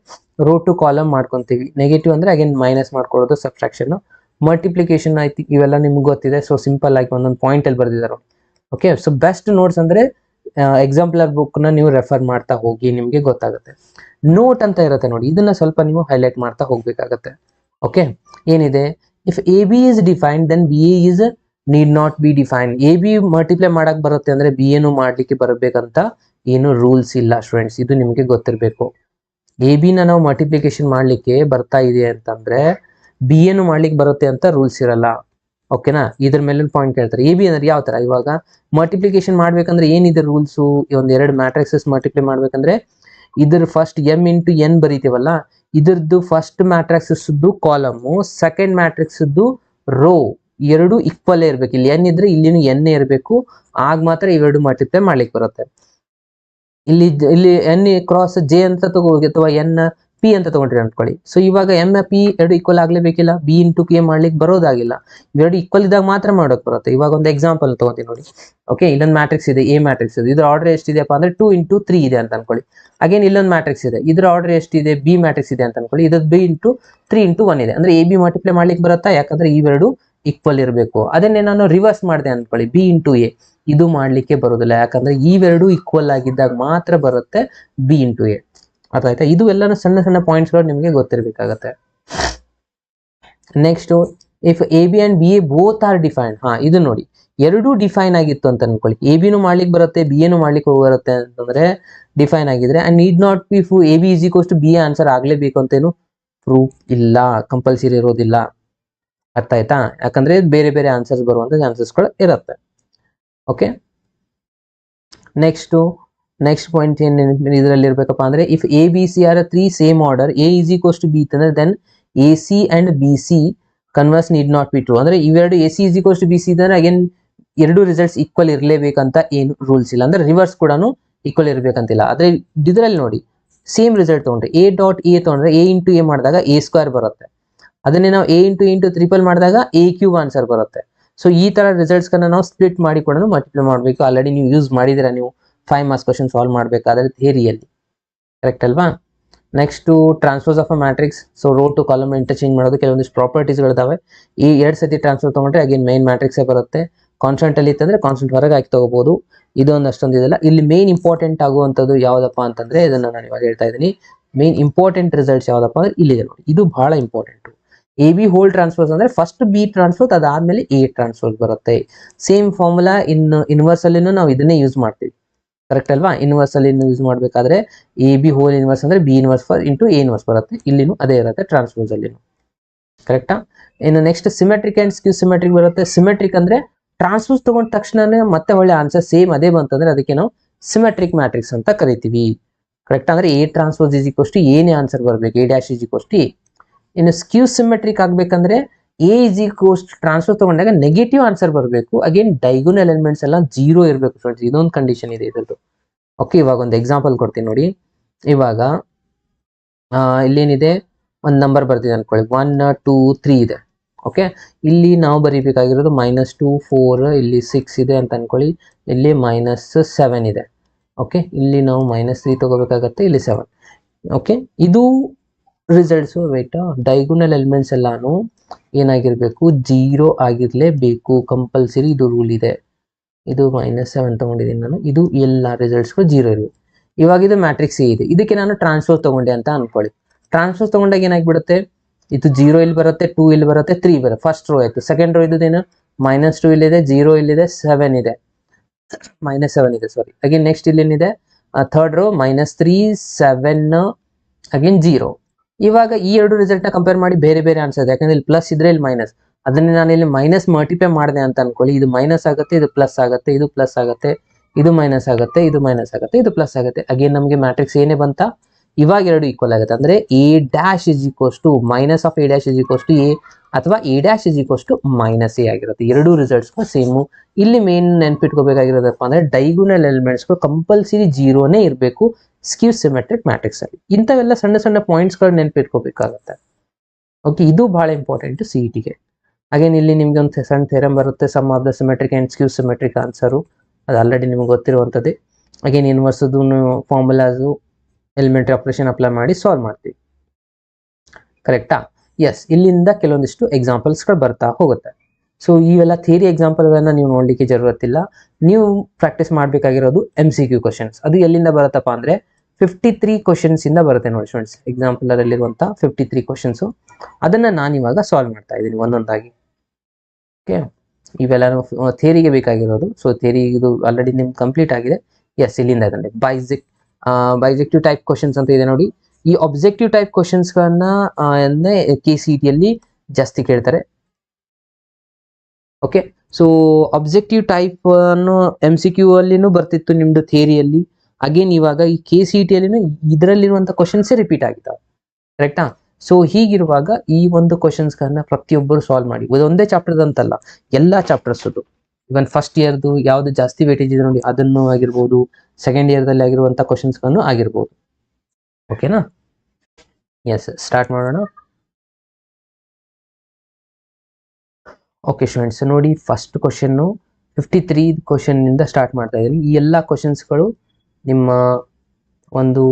ರೋ ಟು ಕಾಲಮ್ ಮಾಡ್ಕೊತೀವಿ. ನೆಗೆಟಿವ್ ಅಂದರೆ ಅಗೇನ್ ಮೈನಸ್ ಮಾಡ್ಕೊಳ್ಳೋದು, ಸಬ್ಟ್ರಾಕ್ಷನ್. ಮಲ್ಟಿಪ್ಲಿಕೇಶನ್ ಆಯ್ತು, ಇವೆಲ್ಲ ನಿಮ್ಗೆ ಗೊತ್ತಿದೆ. ಸೊ ಸಿಂಪಲ್ ಆಗಿ ಒಂದೊಂದು ಪಾಯಿಂಟಲ್ಲಿ ಬರೆದಿದ್ದಾರೆ. ಓಕೆ, ಸೊ ಬೆಸ್ಟ್ ನೋಟ್ಸ್ ಅಂದರೆ ಎಕ್ಸಾಂಪ್ಲರ್ ಬುಕ್ನ ನೀವು ರೆಫರ್ ಮಾಡ್ತಾ ಹೋಗಿ, ನಿಮಗೆ ಗೊತ್ತಾಗುತ್ತೆ. ನೋಟ್ ಅಂತ ಇರುತ್ತೆ ನೋಡಿ, ಇದನ್ನ ಸ್ವಲ್ಪ ನೀವು ಹೈಲೈಟ್ ಮಾಡ್ತಾ ಹೋಗ್ಬೇಕಾಗತ್ತೆ. ಓಕೆ, ಏನಿದೆ? If AB is defined then BA is need not be defined. AB multiply ಮಾಡಕ್ ಬರುತ್ತೆ ಅಂದ್ರೆ BA ನು ಮಾಡ್ಲಿಕ್ಕೆ ಬರಬೇಕಂತ ಏನು ರೂಲ್ಸ್ ಇಲ್ಲ ಸ್ಟೂಡೆಂಟ್ಸ್, ಇದು ನಿಮಗೆ ಗೊತ್ತಿರಬೇಕು. AB ನ ನಾವು ಮಲ್ಟಿಪ್ಲಿಕೇಶನ್ ಮಾಡ್ಲಿಕ್ಕೆ ಬರ್ತಾ ಇದೆ ಅಂತಂದ್ರೆ BA ನು ಮಾಡ್ಲಿಕ್ಕೆ ಬರುತ್ತೆ ಅಂತ ರೂಲ್ಸ್ ಇರಲ್ಲ. ಓಕೆನಾ? ಇದ್ರ ಮೇಲೆ ಪಾಯಿಂಟ್ ಕೇಳ್ತಾರೆ. AB ಅಂದ್ರೆ ಯಾವ ತರ? ಇವಾಗ ಮಲ್ಟಿಪ್ಲಿಕೇಶನ್ ಮಾಡ್ಬೇಕಂದ್ರೆ ಏನಿದೆ ರೂಲ್ಸು? ಈ ಒಂದು 2 ಮ್ಯಾಟ್ರಿಕ್ಸಸ್ ಮಲ್ಟಿಪ್ಲೈ ಮಾಡ್ಬೇಕಂದ್ರೆ ಇದ್ರ ಫಸ್ಟ್ M × N ಬರೀತೀವಲ್ಲ, ಇದ್ರದ್ದು first matrix column, second matrix row ಎರಡು ಈಕ್ವಲ್ ಇರ್ಬೇಕು. ಇಲ್ಲಿ N ಇದ್ರೆ ಇಲ್ಲಿನೂ N ಇರಬೇಕು, ಆಗ ಮಾತ್ರ ಇವೆರಡು ಮಲ್ಟಿಪ್ಲೈ ಮಾಡ್ಲಿಕ್ಕೆ ಬರುತ್ತೆ. ಇಲ್ಲಿ N ಕ್ರಾಸ್ J ಅಂತ ತಗೋ, ಅಥವಾ N P ಅಂತ ತಗೊಂಡ್ರಿ ಅನ್ಕೊಳ್ಳಿ. ಸೊ ಇವಾಗ M P ಎರಡು ಈಕ್ವಲ್ ಆಗ್ಲೇಬೇಕಿಲ್ಲ, B × P ಮಾಡ್ಲಿಕ್ಕೆ ಬರೋದಾಗಿಲ್ಲ. ಇವೆರಡು ಈಕ್ವಲ್ ಇದ್ದಾಗ ಮಾತ್ರ ಮಾಡೋಕೆ ಬರುತ್ತೆ. ಇವಾಗ ಒಂದು ಎಕ್ಸಾಂಪಲ್ ತಗೋತೀನಿ ನೋಡಿ. ಓಕೆ, ಇಲ್ಲೊಂದು ಮ್ಯಾಟ್ರಿಕ್ಸ್ ಇದೆ, A ಮ್ಯಾಟ್ರಿಕ್ಸ್ ಇದೆ. ಇದ್ರ ಆರ್ಡರ್ ಎಷ್ಟಿದೆಯಪ್ಪ ಅಂದ್ರೆ 2 × 3 ಇದೆ ಅಂತ ಅನ್ಕೊಳ್ಳಿ. ಅಗೇನ್ ಇಲ್ಲೊಂದು ಮ್ಯಾಟ್ರಿಕ್ಸ್ ಇದೆ, ಇದ್ರ ಆರ್ಡರ್ ಎಷ್ಟಿದೆ? B ಮ್ಯಾಟ್ರಿಕ್ಸ್ ಇದೆ ಅಂತ ಅನ್ಕೊಳ್ಳಿ. ಇದ್ರ B × 3 × 1 ಇದೆ. ಅಂದ್ರೆ AB ಮಲ್ಟಿಪ್ಲೈ ಮಾಡ್ಲಿಕ್ಕೆ ಬರುತ್ತಾ? ಯಾಕಂದ್ರೆ ಇವೆರಡು ಈಕ್ವಲ್ ಇರಬೇಕು. ಅದನ್ನೇ ನಾನು ರಿವರ್ಸ್ ಮಾಡಿದೆ ಅನ್ಕೊಳ್ಳಿ, B × A, ಇದು ಮಾಡ್ಲಿಕ್ಕೆ ಬರೋದಿಲ್ಲ. ಯಾಕಂದ್ರೆ ಇವೆರಡು ಈಕ್ವಲ್ ಆಗಿದ್ದಾಗ ಮಾತ್ರ ಬರುತ್ತೆ B × A. ಅರ್ಥ ಆಯ್ತಾ? ಇದು ಎಲ್ಲಾನು ಸಣ್ಣ ಸಣ್ಣ ಪಾಯಿಂಟ್ಸ್ಗಳು ನಿಮಗೆ ಗೊತ್ತಿರಬೇಕಾಗತ್ತೆ. Next, if AB and BA both are defined. ಇದು ನೋಡಿ, ಎರಡೂ ಡಿಫೈನ್ ಆಗಿತ್ತು ಅಂತ ಅನ್ಕೊಳ್ಳಿ. AB ನು ಮಾಡ್ಲಿಕ್ಕೆ ಬರುತ್ತೆ, BA ನು ಮಾಡ್ಲಿಕ್ಕೆ ಬರುತ್ತೆ ಅಂತಂದ್ರೆ ಡಿಫೈನ್ ಆಗಿದ್ರೆ and need not be prove AB = BA answer ಆಗ್ಲೇಬೇಕು ಅಂತೇನು ಪ್ರೂಫ್ ಇಲ್ಲ, ಕಂಪಲ್ಸರಿ ಇರೋದಿಲ್ಲ. ಅರ್ಥ ಆಯ್ತಾ? ಯಾಕಂದ್ರೆ ಬೇರೆ ಬೇರೆ ಆನ್ಸರ್ಸ್ ಬರುವಂತ ಚಾನ್ಸಸ್ಗಳು ಇರುತ್ತೆ. ಓಕೆ, ನೆಕ್ಸ್ಟ್ ಪಾಯಿಂಟ್ ಏನ್ ಇದರಲ್ಲಿ ಇರ್ಬೇಕಪ್ಪ ಅಂದ್ರೆ if ABC are 3 same order, A = B ಅಂದ್ರೆ then AC and BC converse need not be true. ಅಂದ್ರೆ ಇವೆರಡು AC = BC ಇದ್ರೆ ಅಗೇನ್ ಎರಡು ರಿಸಲ್ಟ್ಸ್ ಈಕ್ವಲ್ ಇರಲೇಬೇಕಂತ ಏನು ರೂಲ್ಸ್ ಇಲ್ಲ. ಅಂದ್ರೆ ರಿವರ್ಸ್ ಕೂಡ ಈಕ್ವಲ್ ಇರಬೇಕಂತಿಲ್ಲ. ಆದ್ರೆ ಇದರಲ್ಲಿ ನೋಡಿ, ಸೇಮ್ ರಿಸಲ್ಟ್ ತಗೊಂಡ್ರೆ A.A ತಗೊಂಡ್ರೆ A × A ಮಾಡಿದಾಗ A² ಬರುತ್ತೆ. ಅದನ್ನೇ ನಾವು A × ಟ್ರಿಪಲ್ ಮಾಡಿದಾಗ A³ ಆನ್ಸರ್ ಬರುತ್ತೆ. ಸೊ ಈ ತರ ರಿಸಲ್ಟ್ಸ್ ನಾವು ಸ್ಪ್ಲಿಟ್ ಮಾಡಿ ಕೂಡ ಮಲ್ಟಿಪ್ಲೈ ಮಾಡಬೇಕು. ಆಲ್ರೆಡಿ ನೀವು ಯೂಸ್ ಮಾಡಿದಿರಾ, ನೀವು 5 ಮಾರ್ಕ್ಸ್ ಕ್ವಶನ್ ಸಾಲ್ವ್ ಮಾಡಬೇಕಾದ್ರೆ ಥಿಯರಿಯಲ್ಲಿ, ಕರೆಕ್ಟ್ ಅಲ್ವಾ? Next, transfers of a matrix. So row to column interchange ಮಾಡೋದು ಕೆಲವೊಂದಿಷ್ಟು ಪ್ರಾಪರ್ಟೀಸ್ಗಳಿದಾವೆ. ಈ 2 ಸತಿ ಟ್ರಾನ್ಸ್ಫರ್ ತಗೊಂಡ್ರೆ ಅಗೇನ್ ಮೈನ್ ಮ್ಯಾಟ್ರಿಕ್ಸೇ ಬರುತ್ತೆ. ಕಾನ್ಸ್ಟೆಂಟ್ ಅಲ್ಲಿ ಇತ್ತಂದ್ರೆ ಕಾನ್ಸ್ಟೆಂಟ್ ಹೊರಗೆ ಹಾಕಿ ತಗೋಬಹುದು. ಇದೊಂದು ಅಷ್ಟೊಂದು ಇದೆಲ್ಲ. ಇಲ್ಲಿ ಮೇನ್ ಇಂಪಾರ್ಟೆಂಟ್ ಆಗುವಂಥದ್ದು ಯಾವುದಪ್ಪ ಅಂತಂದ್ರೆ, ಇದನ್ನ ನಾನು ಇವಾಗ ಹೇಳ್ತಾ ಇದ್ದೀನಿ, ಮೇನ್ ಇಂಪಾರ್ಟೆಂಟ್ ರಿಸಲ್ಟ್ಸ್ ಯಾವುದಪ್ಪ ಅಂದ್ರೆ ಇಲ್ಲಿದೆ ನೋಡಿ. ಇದು ಬಹಳ ಇಂಪಾರ್ಟೆಂಟ್. AB ಹೋಲ್ ಟ್ರಾನ್ಸ್ಫರ್ಸ್ ಅಂದ್ರೆ ಫಸ್ಟ್ B ಟ್ರಾನ್ಸ್ಫರ್, ಅದಾದ್ಮೇಲೆ A ಟ್ರಾನ್ಸ್ಫರ್ ಬರುತ್ತೆ. ಸೇಮ್ ಫಾರ್ಮುಲಾ ಇನ್ವರ್ಸ್ ಅಲ್ಲಿ ನಾವು ಇದನ್ನೇ ಯೂಸ್ ಮಾಡ್ತೀವಿ, ಕರೆಕ್ಟ್ ಅಲ್ವಾ? ಇನ್ವರ್ಸ್ ಅಲ್ಲಿ ಯೂಸ್ ಮಾಡಬೇಕಾದ್ರೆ AB ಹೋಲ್ ಇನ್ವರ್ಸ್ ಅಂದ್ರೆ B ಇನ್ವರ್ಸ್ × A ಇನ್ವರ್ಸ್ ಬರುತ್ತೆ. ಇಲ್ಲಿನೂ ಅದೇ ಇರುತ್ತೆ ಟ್ರಾನ್ಸ್ಫರ್ಸ್ ಅಲ್ಲಿ, ಕರೆಕ್ಟಾ? ಇನ್ನು next symmetric and skew symmetric ಬರುತ್ತೆ. ಸಿಮೆಟ್ರಿಕ್ ಅಂದ್ರೆ ಟ್ರಾನ್ಸ್ಫರ್ಸ್ ತಗೊಂಡ ತಕ್ಷಣನೇ ಮತ್ತೆ ಒಳ್ಳೆ ಆನ್ಸರ್ ಸೇಮ್ ಅದೇ ಬಂತಂದ್ರೆ ಅದಕ್ಕೆ ನಾವು ಸಿಮೆಟ್ರಿಕ್ ಮ್ಯಾಟ್ರಿಕ್ಸ್ ಅಂತ ಕರಿತೀವಿ. ಕರೆಕ್ಟ್ ಅಂದ್ರೆ A transpose is equals to ಏನೇ ಆನ್ಸರ್ ಬರಬೇಕು, A dash is equals to A. ಇನ್ನು ಸ್ಕ್ಯೂ ಸಿಮೆಟ್ರಿಕ್ ಆಗ್ಬೇಕಂದ್ರೆ ಎ ಇಸ್ ಈಕ್ವಲ್ಸ್ ಟ್ರಾನ್ಸ್ಪೋಸ್ ತಗೊಂಡಾಗ ನೆಗೆಟಿವ್ ಆನ್ಸರ್ ಬರಬೇಕು, ಅಗೇನ್ ಡೈಗೋನಲ್ ಎಲಿಮೆಂಟ್ಸ್ ಎಲ್ಲ 0 ಇರಬೇಕು ಫ್ರೆಂಡ್ಸ್. ಇದೊಂದು ಕಂಡೀಷನ್ ಇದೆ ಇದ್ರದ್ದು. ಓಕೆ, ಇವಾಗ ಒಂದು ಎಕ್ಸಾಂಪಲ್ ಕೊಡ್ತೀನಿ ನೋಡಿ. ಇವಾಗ ಇಲ್ಲೇನಿದೆ, ಒಂದು ನಂಬರ್ ಬರ್ತಿದೆ ಅನ್ಕೊಳ್ಳಿ, 1 2 3 ಇದೆ. ಓಕೆ, ಇಲ್ಲಿ ನಾವು ಬರೀಬೇಕಾಗಿರೋದು -2 4, ಇಲ್ಲಿ 6 ಇದೆ ಅಂತ ಅನ್ಕೊಳ್ಳಿ, ಇಲ್ಲಿ -7 ಇದೆ. ಓಕೆ, ಇಲ್ಲಿ ನಾವು -3 ತಗೋಬೇಕಾಗತ್ತೆ, ಇಲ್ಲಿ 7. ಓಕೆ, ಇದು ರಿಸಲ್ಟ್ಸು ವೇಟ್ ಡೈಗೋನಲ್ ಎಲಿಮೆಂಟ್ಸ್ ಎಲ್ಲಾನು ಏನಾಗಿರ್ಬೇಕು, 0 ಆಗಿರ್ಲೇಬೇಕು ಕಂಪಲ್ಸರಿ. ಇದು ರೂಲ್ ಇದೆ. ಇದು -7 ತಗೊಂಡಿದ್ದೀನಿ ನಾನು, ಇದು ಎಲ್ಲ ರಿಸಲ್ಟ್ಸ್ಗಳು 0 ಇರಬೇಕು. ಇವಾಗ ಇದು ಮ್ಯಾಟ್ರಿಕ್ಸ್ ಎ ಇದೆ, ಇದಕ್ಕೆ ನಾನು ಟ್ರಾನ್ಸ್ಪೋಸ್ ತಗೊಂಡೆ ಅಂತ ಅನ್ಕೊಳ್ಳಿ. ಟ್ರಾನ್ಸ್ಪೋಸ್ ತಗೊಂಡಾಗ ಏನಾಗ್ಬಿಡುತ್ತೆ, ಇದು 0 ಇಲ್ಲಿ ಬರುತ್ತೆ, 2 ಇಲ್ಲಿ ಬರುತ್ತೆ, 3 ಬರುತ್ತೆ. ಫಸ್ಟ್ ರೋ ಆಯ್ತು. ಸೆಕೆಂಡ್ ರೋ ಇದೇನು, -2 ಇಲ್ಲಿದೆ, 0 ಇಲ್ಲಿದೆ, 7 ಇದೆ, -7 ಇದೆ ಸಾರಿ. ಅಗೇನ್ ನೆಕ್ಸ್ಟ್ ಇಲ್ಲಿ ಏನಿದೆ, ಥರ್ಡ್ ರೋ -3 7 ಅಗೇನ್ 0. ಇವಾಗ ಈ ಎರಡು ರಿಸಲ್ಟ್ ನ ಕಂಪೇರ್ ಮಾಡಿ ಬೇರೆ ಬೇರೆ ಆನ್ಸರ್ ಇದೆ, ಯಾಕಂದ್ರೆ ಇಲ್ಲಿ ಪ್ಲಸ್ ಇದ್ರೆ ಇಲ್ಲಿ ಮೈನಸ್. ಅದನ್ನ ನಾನು ಇಲ್ಲಿ ಮೈನಸ್ ಮಲ್ಟಿಪ್ಲೈ ಮಾಡಿದೆ ಅಂತ ಅನ್ಕೊಳ್ಳಿ, ಇದು ಮೈನಸ್ ಆಗುತ್ತೆ, ಇದು ಪ್ಲಸ್ ಆಗುತ್ತೆ, ಇದು ಪ್ಲಸ್ ಆಗುತ್ತೆ, ಇದು ಮೈನಸ್ ಆಗುತ್ತೆ, ಇದು ಮೈನಸ್ ಆಗುತ್ತೆ, ಇದು ಪ್ಲಸ್ ಆಗುತ್ತೆ. ಅಗೇನ್ ನಮಗೆ ಮ್ಯಾಟ್ರಿಕ್ಸ್ ಏನೇ ಬಂತ, ಇವಾಗ ಎರಡು ಈಕ್ವಲ್ ಆಗುತ್ತೆ. ಅಂದ್ರೆ A dash is equals to minus of A dash is equals to A, ಅಥವಾ A dash is equals to -a ಆಗಿರುತ್ತೆ. ಎರಡೂ ರಿಸಲ್ಟ್ಸ್ ಸೇಮು. ಇಲ್ಲಿ ಮೇನ್ ನೆನ್ಪಿಟ್ಕೋಬೇಕಾಗಿರೋದಪ್ಪ ಅಂದ್ರೆ ಡೈಗೋನಲ್ ಎಲಿಮೆಂಟ್ಸ್ಗಳು ಕಂಪಲ್ಸರಿ 0ನೇ ಇರಬೇಕು ಸ್ಕ್ಯೂ ಸಿಮೆಟ್ರಿಕ್ ಮ್ಯಾಟ್ರಿಕ್ಸ್ ಅಲ್ಲಿ. ಇಂಥವೆಲ್ಲ ಸಣ್ಣ ಸಣ್ಣ ಪಾಯಿಂಟ್ಸ್ಗಳು ನೆನ್ಪಿಟ್ಕೋಬೇಕಾಗತ್ತೆ. ಓಕೆ, ಇದು ಬಹಳ ಇಂಪಾರ್ಟೆಂಟ್ CET-ಗೆ. ಅಗೇನ್ ಇಲ್ಲಿ ನಿಮ್ಗೆ ಒಂದು ಸಣ್ಣ ಥೆರಮ್ ಬರುತ್ತೆ, sum of the symmetric and skew symmetric answer. ಅದು ಆಲ್ರೆಡಿ ನಿಮ್ಗೆ ಗೊತ್ತಿರುವಂಥದ್ದೇ. ಅಗೇನ್ ಇನ್ವರ್ಸದು ಫಾರ್ಮುಲಾಸು ಎಲಿಮೆಂಟ್ರಿ ಆಪರೇಷನ್ ಅಪ್ಲೈ ಮಾಡಿ ಸಾಲ್ವ್ ಮಾಡ್ತೀವಿ. ಕರೆಕ್ಟಾ? ಎಸ್, ಇಲ್ಲಿಂದ ಕೆಲವೊಂದಿಷ್ಟು ಎಕ್ಸಾಂಪಲ್ಸ್ಗಳು ಬರ್ತಾ ಹೋಗುತ್ತೆ. ಸೊ ಇವೆಲ್ಲ ಥಿಯರಿ ಎಕ್ಸಾಂಪಲ್ಗಳನ್ನ ನೀವು ನೋಡ್ಲಿಕ್ಕೆ ಜरूरತ್ತಿಲ್ಲ. ನೀವು ಪ್ರಾಕ್ಟೀಸ್ ಮಾಡಬೇಕಾಗಿರೋದು MCQ ಕ್ವಶನ್ಸ್. ಅದು ಎಲ್ಲಿಂದ ಬರುತ್ತಪ್ಪ ಅಂದ್ರೆ 53 ಕ್ವಶನ್ಸ್ ಇಂದ ಬರುತ್ತೆ ನೋಡಿ ಸ್ಟೂಡೆಂಟ್ಸ್. ಎಕ್ಸಾಂಪಲ್ ಅಲ್ಲಿರುವಂಥ 53 ಕ್ವಶನ್ಸು, ಅದನ್ನ ನಾನು ಇವಾಗ ಸಾಲ್ವ್ ಮಾಡ್ತಾ ಇದ್ದೀನಿ ಒಂದೊಂದಾಗಿ. ಓಕೆ, ಇವೆಲ್ಲ ಥಿಯರಿಗೆ ಬೇಕಾಗಿರೋದು. ಸೊ ಥಿಯರಿ ಇದು ಆಲ್ರೆಡಿ ನಿಮ್ಗೆ ಕಂಪ್ಲೀಟ್ ಆಗಿದೆ. ಎಸ್, ಇಲ್ಲಿಂದ ಇದೆ ಬೈಜೆಕ್ಟಿವ್ ಟೈಪ್ ಕ್ವಶನ್ಸ್ ಅಂತ ಇದೆ ನೋಡಿ. ಈ ಒಬ್ಜೆಕ್ಟಿವ್ ಟೈಪ್ ಕ್ವಶನ್ಸ್ಗಳನ್ನ KCET-ಯಲ್ಲಿ ಜಾಸ್ತಿ ಕೇಳ್ತಾರೆ. ಓಕೆ, ಸೊ ಅಬ್ಜೆಕ್ಟಿವ್ ಟೈಪ್ ಅನ್ನು MCQ ಅಲ್ಲಿನೂ ಬರ್ತಿತ್ತು ನಿಮ್ದು ಥಿಯರಿಯಲ್ಲಿ. ಅಗೇನ್ ಇವಾಗ ಈ KCET-ಯಲ್ಲಿನೂ ಇದರಲ್ಲಿರುವಂಥ ಕ್ವಶನ್ಸೇ ರಿಪೀಟ್ ಆಗಿದ್ದಾವೆ. ಕರೆಕ್ಟಾ? ಸೊ ಹೀಗಿರುವಾಗ ಈ ಒಂದು ಕ್ವಶನ್ಸ್ಗಳನ್ನ ಪ್ರತಿಯೊಬ್ಬರು ಸಾಲ್ವ್ ಮಾಡಿ. ಒಂದೇ ಚಾಪ್ಟರ್ ಅಂತಲ್ಲ, ಎಲ್ಲ ಚಾಪ್ಟರ್ಸ್. ಇವನ್ ಫಸ್ಟ್ ಇಯರ್ದು ಯಾವ್ದು ಜಾಸ್ತಿ ವೇಟೇಜ್ ಇದೆ ನೋಡಿ ಅದನ್ನು ಆಗಿರ್ಬೋದು, ಸೆಕೆಂಡ್ ಇಯರ್ದಲ್ಲಿ ಆಗಿರುವಂಥ ಕ್ವಶನ್ಸ್ಗಳನ್ನು ಆಗಿರ್ಬೋದು. ಓಕೆನಾ? ಎಸ್, ಸ್ಟಾರ್ಟ್ ಮಾಡೋಣ. ಓಕೆ ಸ್ಟೂಡೆಂಟ್ಸ್, ನೋಡಿ ಫಸ್ಟ್ ಕ್ವಶನ್ನು 53 ಕ್ವಶನ್ನಿಂದ ಸ್ಟಾರ್ಟ್ ಮಾಡ್ತಾ ಇದ್ದೀನಿ. ಈ ಎಲ್ಲ ಕ್ವಶನ್ಸ್ಗಳು ನಿಮ್ಮ ಒಂದು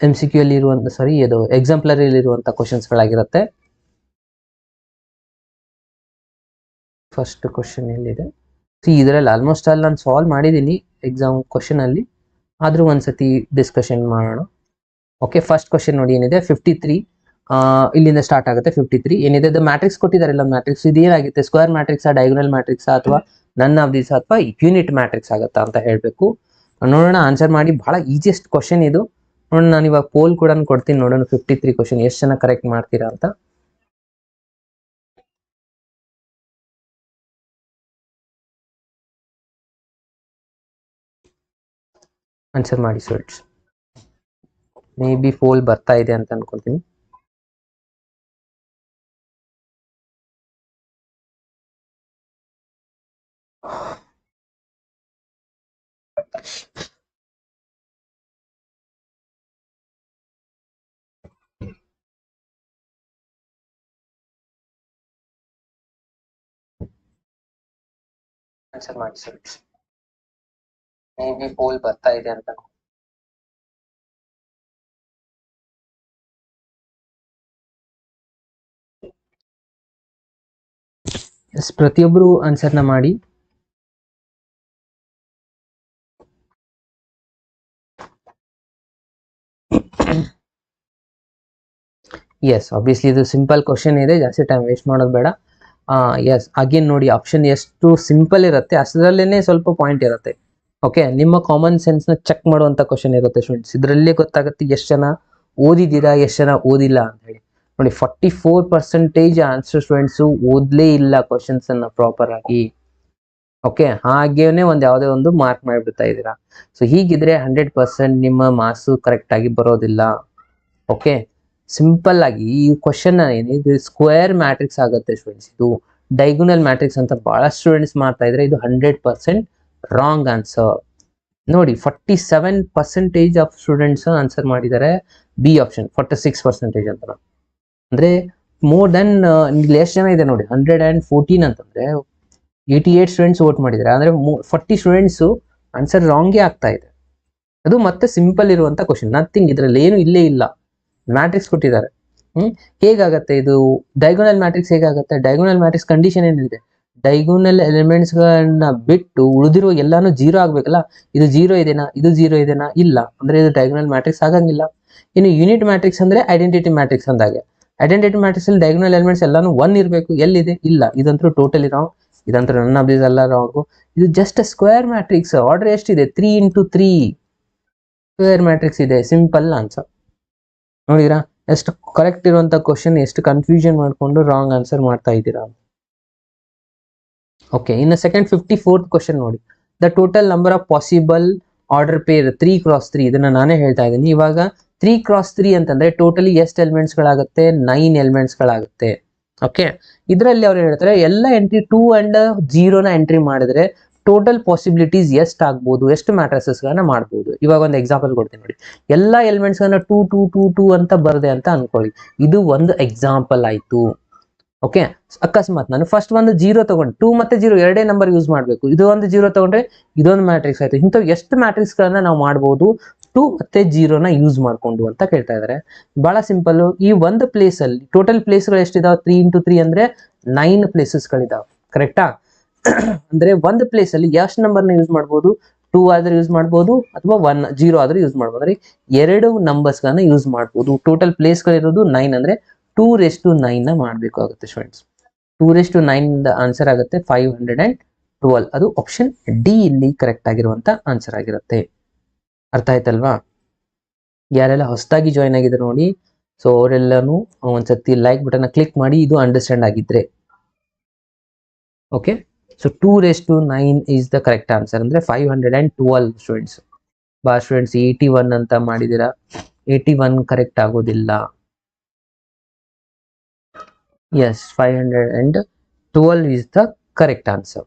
MCQ ಅಲ್ಲಿ ಇರುವಂಥ ಇದು ಎಕ್ಸಾಂಪ್ಲರಿಲಿರುವಂಥ ಕ್ವಶನ್ಸ್ಗಳಾಗಿರುತ್ತೆ. ಫಸ್ಟ್ ಕ್ವಶನ್ ಎಲ್ಲಿದೆ? ಇದರಲ್ಲಿ ಆಲ್ಮೋಸ್ಟ್ ಆಲ್ ನಾನು ಸಾಲ್ವ್ ಮಾಡಿದ್ದೀನಿ ಎಕ್ಸಾಮ್ ಕ್ವಶನ್ ಅಲ್ಲಿ, ಆದರೂ ಒಂದ್ಸತಿ ಡಿಸ್ಕಷನ್ ಮಾಡೋಣ. ಓಕೆ, ಫಸ್ಟ್ ಕ್ವಶನ್ ನೋಡಿ ಏನಿದೆ, 53 ಇಲ್ಲಿಂದ ಸ್ಟಾರ್ಟ್ ಆಗುತ್ತೆ. 53 ಏನಿದೆ, ದ ಮ್ಯಾಟ್ರಿಕ್ಸ್ ಕೊಟ್ಟಿದ್ದಾರೆ. ಮ್ಯಾಟ್ರಿಕ್ಸ್ ಇದು ಏನಾಗುತ್ತೆ, ಸ್ಕ್ವೇರ್ ಮ್ಯಾಟ್ರಿಕ್ಸ್, ಡಯಾಗೋನಲ್ ಮ್ಯಾಟ್ರಿಕ್ಸ್, ಅಥವಾ ನನ್ ಆಫ್ ದೀಸ್, ಅಥವಾ ಯೂನಿಟ್ ಮ್ಯಾಟ್ರಿಕ್ಸ್ ಆಗುತ್ತಾ ಅಂತ ಹೇಳ್ಬೇಕು. ನೋಡೋಣ, ಆನ್ಸರ್ ಮಾಡಿ. ಬಹಳ ಈಸಿಯೆಸ್ಟ್ ಕ್ವಶನ್ ಇದು. ನೋಡೋಣ, ನಾನು ಇವಾಗ ಪೋಲ್ ಕೂಡ ಕೊಡ್ತೀನಿ, ನೋಡೋಣ 53 ಕ್ವಶನ್ ಎಷ್ಟು ಜನ ಕರೆಕ್ಟ್ ಮಾಡ್ತೀರಾ ಅಂತ. ಆನ್ಸರ್ ಮಾಡಿ ಸ್ಟೂಡೆಂಟ್ಸ್. ಮೇ ಬಿ ಪೋಲ್ ಬರ್ತಾ ಇದೆ ಅಂತ ಅನ್ಕೊಳ್ತೀನಿ. ಆನ್ಸರ್ ಮಾಡಿ ಸ್ಟೂಡೆಂಟ್ಸ್. ಮೇ ಬಿ ಪೋಲ್ ಬರ್ತಾ ಇದೆ ಅಂತ. ಪ್ರತಿಯೊಬ್ಬರು ಆನ್ಸರ್ನ ಮಾಡಿ. ಎಸ್, ಆಬ್ವಿಯಸ್ಲಿ ಇದು ಸಿಂಪಲ್ ಕ್ವಶನ್ ಇದೆ, ಜಾಸ್ತಿ ಟೈಮ್ ವೇಸ್ಟ್ ಮಾಡೋದು ಬೇಡ. ಎಸ್, ಅಗೇನ್ ನೋಡಿ, ಆಪ್ಷನ್ ಎಷ್ಟು ಸಿಂಪಲ್ ಇರುತ್ತೆ ಅಷ್ಟರಲ್ಲೇನೆ ಸ್ವಲ್ಪ ಪಾಯಿಂಟ್ ಇರುತ್ತೆ. ಓಕೆ, ನಿಮ್ಮ ಕಾಮನ್ ಸೆನ್ಸ್ನ ಚೆಕ್ ಮಾಡುವಂಥ ಕ್ವಶನ್ ಇರುತ್ತೆ ಸ್ಟೂಡೆಂಟ್ಸ್. ಇದರಲ್ಲೇ ಗೊತ್ತಾಗುತ್ತೆ ಎಷ್ಟು ಜನ ಓದಿದ್ದೀರಾ, ಎಷ್ಟು ಜನ ಓದಿಲ್ಲ ಅಂತ ಹೇಳಿ. ನೋಡಿ 44% ಆನ್ಸರ್ ಸ್ಟೂಡೆಂಟ್ಸು ಓದಲೇ ಇಲ್ಲ ಕ್ವಶನ್ಸ್ ಅನ್ನ ಪ್ರಾಪರ್ ಆಗಿ. ಓಕೆ, ಹಾಗೇನೆ ಯಾವುದೇ ಒಂದು ಮಾರ್ಕ್ ಮಾಡಿಬಿಡ್ತಾ ಇದ್ದೀರಾ. ಸೊ ಹೀಗಿದ್ರೆ 100% ನಿಮ್ಮ ಮಾರ್ಕ್ಸ್ ಕರೆಕ್ಟ್ ಆಗಿ ಬರೋದಿಲ್ಲ. ಓಕೆ, ಸಿಂಪಲ್ ಆಗಿ ಈ ಕ್ವಶನ್ ಏನಿದೆ ಸ್ಕ್ವೇರ್ ಮ್ಯಾಟ್ರಿಕ್ಸ್ ಆಗುತ್ತೆ ಸ್ಟೂಡೆಂಟ್ಸ್. ಇದು ಡೈಗೋನಲ್ ಮ್ಯಾಟ್ರಿಕ್ಸ್ ಅಂತ ಬಹಳ ಸ್ಟೂಡೆಂಟ್ಸ್ ಮಾಡ್ತಾ ಇದ್ರೆ ಇದು 100% ರಾಂಗ್ ಆನ್ಸರ್. ನೋಡಿ 47% ಆಫ್ ಸ್ಟೂಡೆಂಟ್ಸ್ ಆನ್ಸರ್ ಮಾಡಿದ್ದಾರೆ ಬಿ ಆಪ್ಷನ್, 46% ಅಂತ. ಅಂದ್ರೆ ಮೋರ್ ದೆನ್ ಇಲ್ಲಿ ಎಷ್ಟು ಜನ ಇದೆ ನೋಡಿ, 114 ಅಂತಂದ್ರೆ 88 ಸ್ಟೂಡೆಂಟ್ಸ್ ವೋಟ್ ಮಾಡಿದ್ದಾರೆ. ಅಂದ್ರೆ 40 ಸ್ಟೂಡೆಂಟ್ಸ್ ಆನ್ಸರ್ ರಾಂಗೇ ಆಗ್ತಾ ಇದೆ. ಅದು ಮತ್ತೆ ಸಿಂಪಲ್ ಇರುವಂತ ಕ್ವಶನ್, ನಥಿಂಗ್, ಇದ್ರಲ್ಲಿ ಏನು ಇಲ್ಲೇ ಇಲ್ಲ. ಮ್ಯಾಟ್ರಿಕ್ಸ್ ಕೊಟ್ಟಿದ್ದಾರೆ. ಹೇಗಾಗತ್ತೆ ಇದು ಡೈಗೋನಲ್ ಮ್ಯಾಟ್ರಿಕ್ಸ್? ಹೇಗಾಗತ್ತೆ ಡೈಗೋನಲ್ ಮ್ಯಾಟ್ರಿಕ್ಸ್? ಕಂಡೀಷನ್ ಏನಿದೆ, ಡೈಗೋನಲ್ ಎಲಿಮೆಂಟ್ಸ್ ಗಳನ್ನ ಬಿಟ್ಟು ಉಳಿದಿರುವ ಎಲ್ಲಾನು 0 ಆಗ್ಬೇಕಲ್ಲ. ಇದು 0 ಇದೆನಾ? ಇದು 0 ಇದೆನಾ? ಇಲ್ಲ. ಅಂದ್ರೆ ಇದು ಡೈಗೋನಲ್ ಮ್ಯಾಟ್ರಿಕ್ಸ್ ಆಗಂಗಿಲ್ಲ. ಇನ್ನು ಯೂನಿಟ್ ಮ್ಯಾಟ್ರಿಕ್ಸ್ ಅಂದ್ರೆ ಐಡೆಂಟಿಟಿ ಮ್ಯಾಟ್ರಿಕ್ಸ್ ಅಂದಾಗೆ, ಐಡೆಂಟಿಟಿ ಮ್ಯಾಟ್ರಿಕ್ಸ್ ಅಲ್ಲಿ ಡೈಗೋನಲ್ ಎಲಿಮೆಂಟ್ಸ್ ಎಲ್ಲಾನು 1 ಇರಬೇಕು. ಎಲ್ಲಿದೆ? ಇಲ್ಲ. ಇದಂತೂ ಟೋಟಲಿ ರಾಂಗ್. ಇದಂತೂ ನನ್ ಆಫ್ ದೀಸ್ ಎಲ್ಲ ರಾಂಗು. ಇದು ಜಸ್ಟ್ ಸ್ಕ್ವೇರ್ ಮ್ಯಾಟ್ರಿಕ್ಸ್. ಆರ್ಡರ್ ಎಷ್ಟಿದೆ? 3 × 3 ಸ್ಕ್ವೇರ್ ಮ್ಯಾಟ್ರಿಕ್ಸ್ ಇದೆ. Simple answer. ನೋಡಿರಾ ಎಷ್ಟು ಕರೆಕ್ಟ್ ಇರುವಂತ ಕ್ವಶನ್, ಎಷ್ಟು ಕನ್ಫ್ಯೂಷನ್ ಮಾಡ್ಕೊಂಡು ರಾಂಗ್ ಆನ್ಸರ್ ಮಾಡ್ತಾ ಇದ್ದೀರಾ. ಓಕೆ, ಇನ್ನು ಸೆಕೆಂಡ್ 54th ಕ್ವಶನ್ ನೋಡಿ. The total number of possible order pair 3 × 3. ಇದನ್ನ ನಾನೇ ಹೇಳ್ತಾ ಇದ್ದೀನಿ. ಇವಾಗ 3 × 3 ಅಂತಂದ್ರೆ ಟೋಟಲಿ ಎಷ್ಟು ಎಲಿಮೆಂಟ್ಸ್ ಗಳಾಗುತ್ತೆ? 9 ಎಲಿಮೆಂಟ್ಸ್ ಗಳಾಗುತ್ತೆ. ಓಕೆ, ಇದರಲ್ಲಿ ಅವ್ರು ಹೇಳ್ತಾರೆ ಎಲ್ಲ ಎಂಟ್ರಿ 2 and 0 ಎಂಟ್ರಿ ಮಾಡಿದ್ರೆ ಟೋಟಲ್ ಪಾಸಿಬಿಲಿಟೀಸ್ ಎಷ್ಟು ಆಗ್ಬೋದು, ಎಷ್ಟು ಮ್ಯಾಟ್ರಿಸಸ್ ಗಳನ್ನ ಮಾಡ್ಬೋದು. ಇವಾಗ ಒಂದು ಎಕ್ಸಾಂಪಲ್ ಕೊಡ್ತೀನಿ ನೋಡಿ. ಎಲ್ಲ ಎಲಿಮೆಂಟ್ಸ್ ಗಳನ್ನ 2 2 2 2 ಅಂತ ಬರ್ದೆ ಅಂತ ಅನ್ಕೊಳ್ಳಿ. ಇದು ಒಂದು ಎಕ್ಸಾಂಪಲ್ ಆಯ್ತು. ಓಕೆ, ಅಕಸ್ಮಾತ್ ನಾನು ಫಸ್ಟ್ ಒಂದು 0 ತಗೊಂಡು 2 ಮತ್ತೆ 0 ಎರಡೇ ನಂಬರ್ ಯೂಸ್ ಮಾಡಬೇಕು. ಇದು ಒಂದು 0 ತಗೊಂಡ್ರೆ ಇದೊಂದು ಮ್ಯಾಟ್ರಿಕ್ಸ್ ಆಯ್ತು. ಇಂಥವು ಎಷ್ಟು ಮ್ಯಾಟ್ರಿಕ್ಸ್ ಗಳನ್ನ ನಾವು ಮಾಡ್ಬೋದು 2 ಮತ್ತೆ 0 ಯೂಸ್ ಮಾಡ್ಕೊಂಡು ಅಂತ ಕೇಳ್ತಾ ಇದಾರೆ. ಬಹಳ ಸಿಂಪಲ್. ಈ ಒಂದು ಪ್ಲೇಸ್ ಅಲ್ಲಿ ಟೋಟಲ್ ಪ್ಲೇಸ್ ಗಳು ಎಷ್ಟಿದಾವೆ? 3 × 3 ಅಂದ್ರೆ 9 ಪ್ಲೇಸಸ್ ಗಳಿದಾವೆ. ಕರೆಕ್ಟಾ? ಅಂದ್ರೆ ಒಂದು ಪ್ಲೇಸ್ ಅಲ್ಲಿ ಎಷ್ಟು ನಂಬರ್ನ ಯೂಸ್ ಮಾಡ್ಬೋದು? 2 ಆದ್ರೆ ಯೂಸ್ ಮಾಡ್ಬೋದು, ಅಥವಾ 1 0 ಆದ್ರೆ ಯೂಸ್ ಮಾಡ್ಬೋದು. ಅಂದ್ರೆ 2 ನಂಬರ್ಸ್ ಗಳನ್ನ ಯೂಸ್ ಮಾಡ್ಬೋದು. ಟೋಟಲ್ ಪ್ಲೇಸ್ ಗಳಿರೋದು 9 ಅಂದ್ರೆ 2⁹ ನ ಮಾಡ್ಬೇಕಾಗುತ್ತೆ ಸ್ಟೂಡೆಂಟ್ಸ್. 2⁹ ಆನ್ಸರ್ ಆಗುತ್ತೆ 512. ಅದು ಆಪ್ಷನ್ ಡಿ ಇಲ್ಲಿ ಕರೆಕ್ಟ್ ಆಗಿರುವಂತ ಆನ್ಸರ್ ಆಗಿರುತ್ತೆ. ಅರ್ಥ ಆಯ್ತಲ್ವಾ? ಯಾರೆಲ್ಲ ಹೊಸದಾಗಿ ಜಾಯ್ನ್ ಆಗಿದ್ರೆ ನೋಡಿ, ಸೊ ಅವರೆಲ್ಲಾನು ಒಂದ್ಸತಿ ಲೈಕ್ ಬಟನ್ ಕ್ಲಿಕ್ ಮಾಡಿ, ಇದು ಅಂಡರ್ಸ್ಟ್ಯಾಂಡ್ ಆಗಿದ್ರೆ. Okay, so 2⁹ is the correct answer. ಅಂದ್ರೆ 512 ಸ್ಟೂಡೆಂಟ್ಸ್. ಸ್ಟೂಡೆಂಟ್ಸ್ 81 ಅಂತ ಮಾಡಿದಿರಾ. 81 ಕರೆಕ್ಟ್ ಆಗೋದಿಲ್ಲ. Yes, 512 is the correct answer.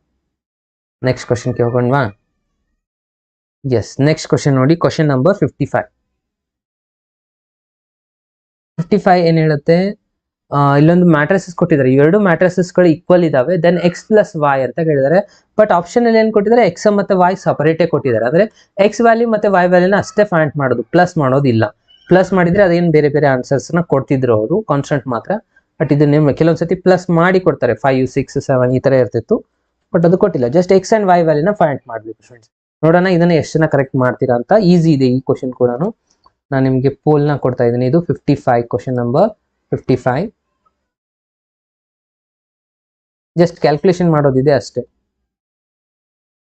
Next question ಗೆ ಹೋಗೋಣವಾ? Yes, next question ನೋಡಿ. Question number 55. 55 ಏನ್ ಹೇಳುತ್ತೆ? ಇಲ್ಲೊಂದು ಮ್ಯಾಟ್ರಿಸಸ್ ಕೊಟ್ಟಿದ್ದಾರೆ. ಎರಡು ಮ್ಯಾಟ್ರಿಸಸ್ ಗಳು ಈಕ್ವಲ್ ಇದಾವೆ. ದೆನ್ x + y ಅಂತ ಹೇಳಿದ್ದಾರೆ. ಬಟ್ ಆಪ್ಷನ್ ಅಲ್ಲಿ ಏನ್ ಕೊಟ್ಟಿದ್ದಾರೆ? x ಮತ್ತೆ y ಸಪರೇಟೇ ಕೊಟ್ಟಿದ್ದಾರೆ. ಅಂದ್ರೆ x ವ್ಯಾಲ್ಯೂ ಮತ್ತೆ y ವ್ಯಾಲ್ಯೂನ ಅಷ್ಟೇ ಫೈಂಡ್ ಮಾಡೋದು, ಪ್ಲಸ್ ಮಾಡೋದಿಲ್ಲ. ಪ್ಲಸ್ ಮಾಡಿದ್ರೆ ಅದೇನು ಬೇರೆ ಬೇರೆ ಆನ್ಸರ್ಸ್ ನ ಕೊಡ್ತಿದ್ರು ಅವರು, ಕಾನ್ಸ್ಟೆಂಟ್ ಮಾತ್ರ. ಬಟ್ ಇದು ನಿಮ್ಗೆ ಕೆಲವೊಂದ್ಸತಿ ಪ್ಲಸ್ ಮಾಡಿ ಕೊಡ್ತಾರೆ, 5 6 7 ಈ ತರ ಇರ್ತಿತ್ತು. ಬಟ್ ಅದು ಕೊಟ್ಟಿಲ್ಲ. ಜಸ್ಟ್ x and y ವ್ಯಾಲ್ಯೂನ ಫೈಂಡ್ ಮಾಡ್ಬೇಕು ಸ್ಟೂಡೆಂಟ್ಸ್. ನೋಡೋಣ ಇದನ್ನ ಎಷ್ಟು ಜನ ಕರೆಕ್ಟ್ ಮಾಡ್ತೀರಾ ಅಂತ. ಈಸಿ ಇದೆ ಈ ಕ್ವಶನ್ ಕೂಡ. ನಾನು ನಿಮ್ಗೆ ಪೋಲ್ ನ ಕೊಡ್ತಾ ಇದ್ದೀನಿ. ಇದು 55, ಕ್ವಶನ್ ನಂಬರ್ 55. ಜಸ್ಟ್ ಕ್ಯಾಲ್ಕುಲೇಷನ್ ಮಾಡೋದಿದೆ ಅಷ್ಟೇ.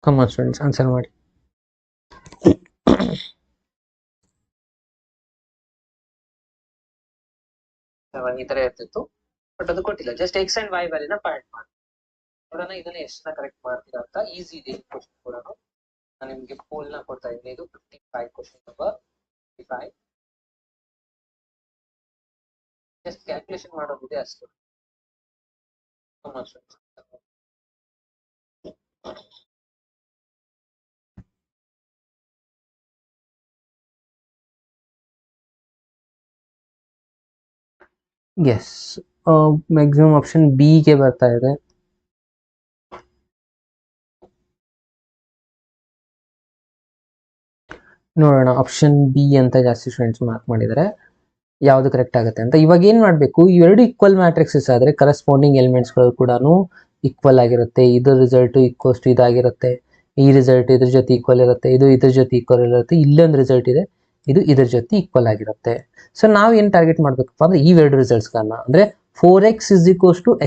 ಕಮ್ ಆನ್ ಸ್ಟೂಡೆಂಟ್ಸ್, ಆನ್ಸರ್ ಮಾಡಿ. ಈ ತರ ಇರ್ತಿತ್ತು, ಬಟ್ ಅದು ಕೊಟ್ಟಿಲ್ಲ. ಜಸ್ಟ್ x and y ವ್ಯಾಲ್ಯೂನ ಫೈಂಡ್ ಮಾಡಿ. ನೋಡೋಣ ಇದನ್ನ ಎಷ್ಟು ಕರೆಕ್ಟ್ ಮಾಡ್ತೀರಾ ಅಂತ. ಈಸಿ ಇದೆ ಈ ಕ್ವಶನ್ ಕೂಡ. ನಾನು ನಿಮ್ಗೆ ಪೋಲ್ ನ ಕೊಡ್ತಾ ಇದ್ದೀನಿ. ಇದು 55, ಕ್ವಶನ್ ನಂಬರ್ 55. ಜಸ್ಟ್ ಕ್ಯಾಲ್ಕುಲೇಷನ್ ಮಾಡೋದಿದೆ ಅಷ್ಟೇ. ಎಸ್, ಮ್ಯಾಕ್ಸಿಮಮ್ ಆಪ್ಷನ್ ಬಿ ಗೆ ಬರ್ತಾ ಇದೆ. ನೋಡೋಣ ಆಪ್ಷನ್ ಬಿ ಅಂತ ಜಾಸ್ತಿ ಸ್ಟೂಡೆಂಟ್ಸ್ ಮಾರ್ಕ್ ಮಾಡಿದ್ದಾರೆ. ಯಾವ್ದು ಕರೆಕ್ಟ್ ಆಗುತ್ತೆ ಅಂತ. ಇವಾಗ ಏನ್ ಮಾಡ್ಬೇಕು? ಇವೆರಡು ಈಕ್ವಲ್ ಮ್ಯಾಟ್ರಿಕ್ಸಸ್ ಆದ್ರೆ ಕರೆಸ್ಪಾಂಡಿಂಗ್ ಎಲಿಮೆಂಟ್ಸ್ ಗಳು ಕೂಡ ಈಕ್ವಲ್ ಆಗಿರುತ್ತೆ. ಇದ್ರ ರಿಸಲ್ಟ್ ಈಕ್ವಲ್ಸ್ ಟು ಇದಾಗಿರುತ್ತೆ. ಈ ರಿಸಲ್ಟ್ ಇದ್ರ ಜೊತೆ ಈಕ್ವಲ್ ಇರುತ್ತೆ. ಇದು ಇದ್ರ ಜೊತೆ ಈಕ್ವಲ್ ಇರುತ್ತೆ. ಇಲ್ಲೊಂದು ರಿಸಲ್ಟ್ ಇದೆ, ಇದು ಇದ್ರ ಜೊತೆ ಈಕ್ವಲ್ ಆಗಿರುತ್ತೆ. ಸೊ ನಾವು ಏನ್ ಟಾರ್ಗೆಟ್ ಮಾಡ್ಬೇಕಪ್ಪ ಅಂದ್ರೆ ಇವೆರಡು ರಿಸಲ್ಟ್ಸ್ ಗಳನ್ನ. ಅಂದ್ರೆ 4x =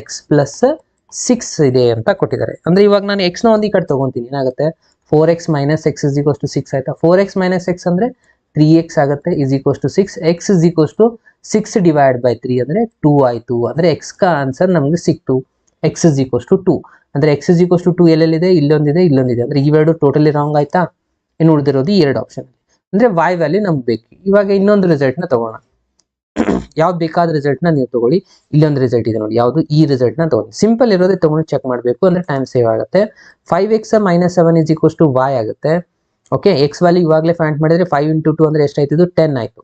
x + 6 ಇದೆ ಅಂತ ಕೊಟ್ಟಿದ್ದಾರೆ. ಅಂದ್ರೆ ಇವಾಗ ನಾನು x ನ ಒಂದು ಈ ಕಡೆ ತಗೊಂತೀನಿ, ಏನಾಗುತ್ತೆ? 4x - x = 6 ಆಯ್ತಾ? 4x - x ಅಂದ್ರೆ 3x ಆಗುತ್ತೆ, = 6. x = 6 / 3 ಅಂದ್ರೆ 2 ಆಯ್ತು. ಅಂದ್ರೆ x ಕ ಆನ್ಸರ್ ನಮ್ಗೆ ಸಿಕ್ತು, x = 2. ಅಂದ್ರೆ x ಇಸ್ ಈಕ್ವಲ್ಸ್ ಟು 2 ಎಲ್ಲೆಲ್ಲಿದೆ, ಇಲ್ಲೊಂದಿದೆ, ಇಲ್ಲೊಂದಿದೆ, ಅಂದ್ರೆ ಇವೆರಡು ಟೋಟಲಿ ರಾಂಗ್ ಆಯ್ತಾ. ಇನ್ನು ಉಳಿದಿರೋದು ಈ ಎರಡು ಆಪ್ಷನ್, ಅಂದ್ರೆ y ವ್ಯಾಲ್ಯೂ ನಮ್ಗೆ ಬೇಕು. ಇವಾಗ ಇನ್ನೊಂದು ರಿಸಲ್ಟ್ ನ ತಗೋಣ. ಯಾವ್ದು ಬೇಕಾದ ರಿಸಲ್ಟ್ ನ ನೀವು ತಗೊಳ್ಳಿ. ಇಲ್ಲೊಂದು ರಿಸಲ್ಟ್ ಇದೆ ನೋಡಿ, ಯಾವುದು ಈ ರಿಸಲ್ಟ್ ನ ತಗೊಳ್ಳಿ. ಸಿಂಪಲ್ ಇರೋದೇ ತಗೊಂಡು ಚೆಕ್ ಮಾಡಬೇಕು, ಅಂದ್ರೆ ಟೈಮ್ ಸೇವ್ ಆಗುತ್ತೆ. 5x - 7 is equals to y ಆಗುತ್ತೆ. ಓಕೆ, ಎಕ್ಸ್ ವ್ಯಾಲ್ಯೂ ಇವಾಗಲೇ ಫೈಂಡ್ ಮಾಡಿದ್ರೆ 5 × 2 ಅಂದ್ರೆ ಎಷ್ಟಾಯ್ತು, 10 ಆಯ್ತು.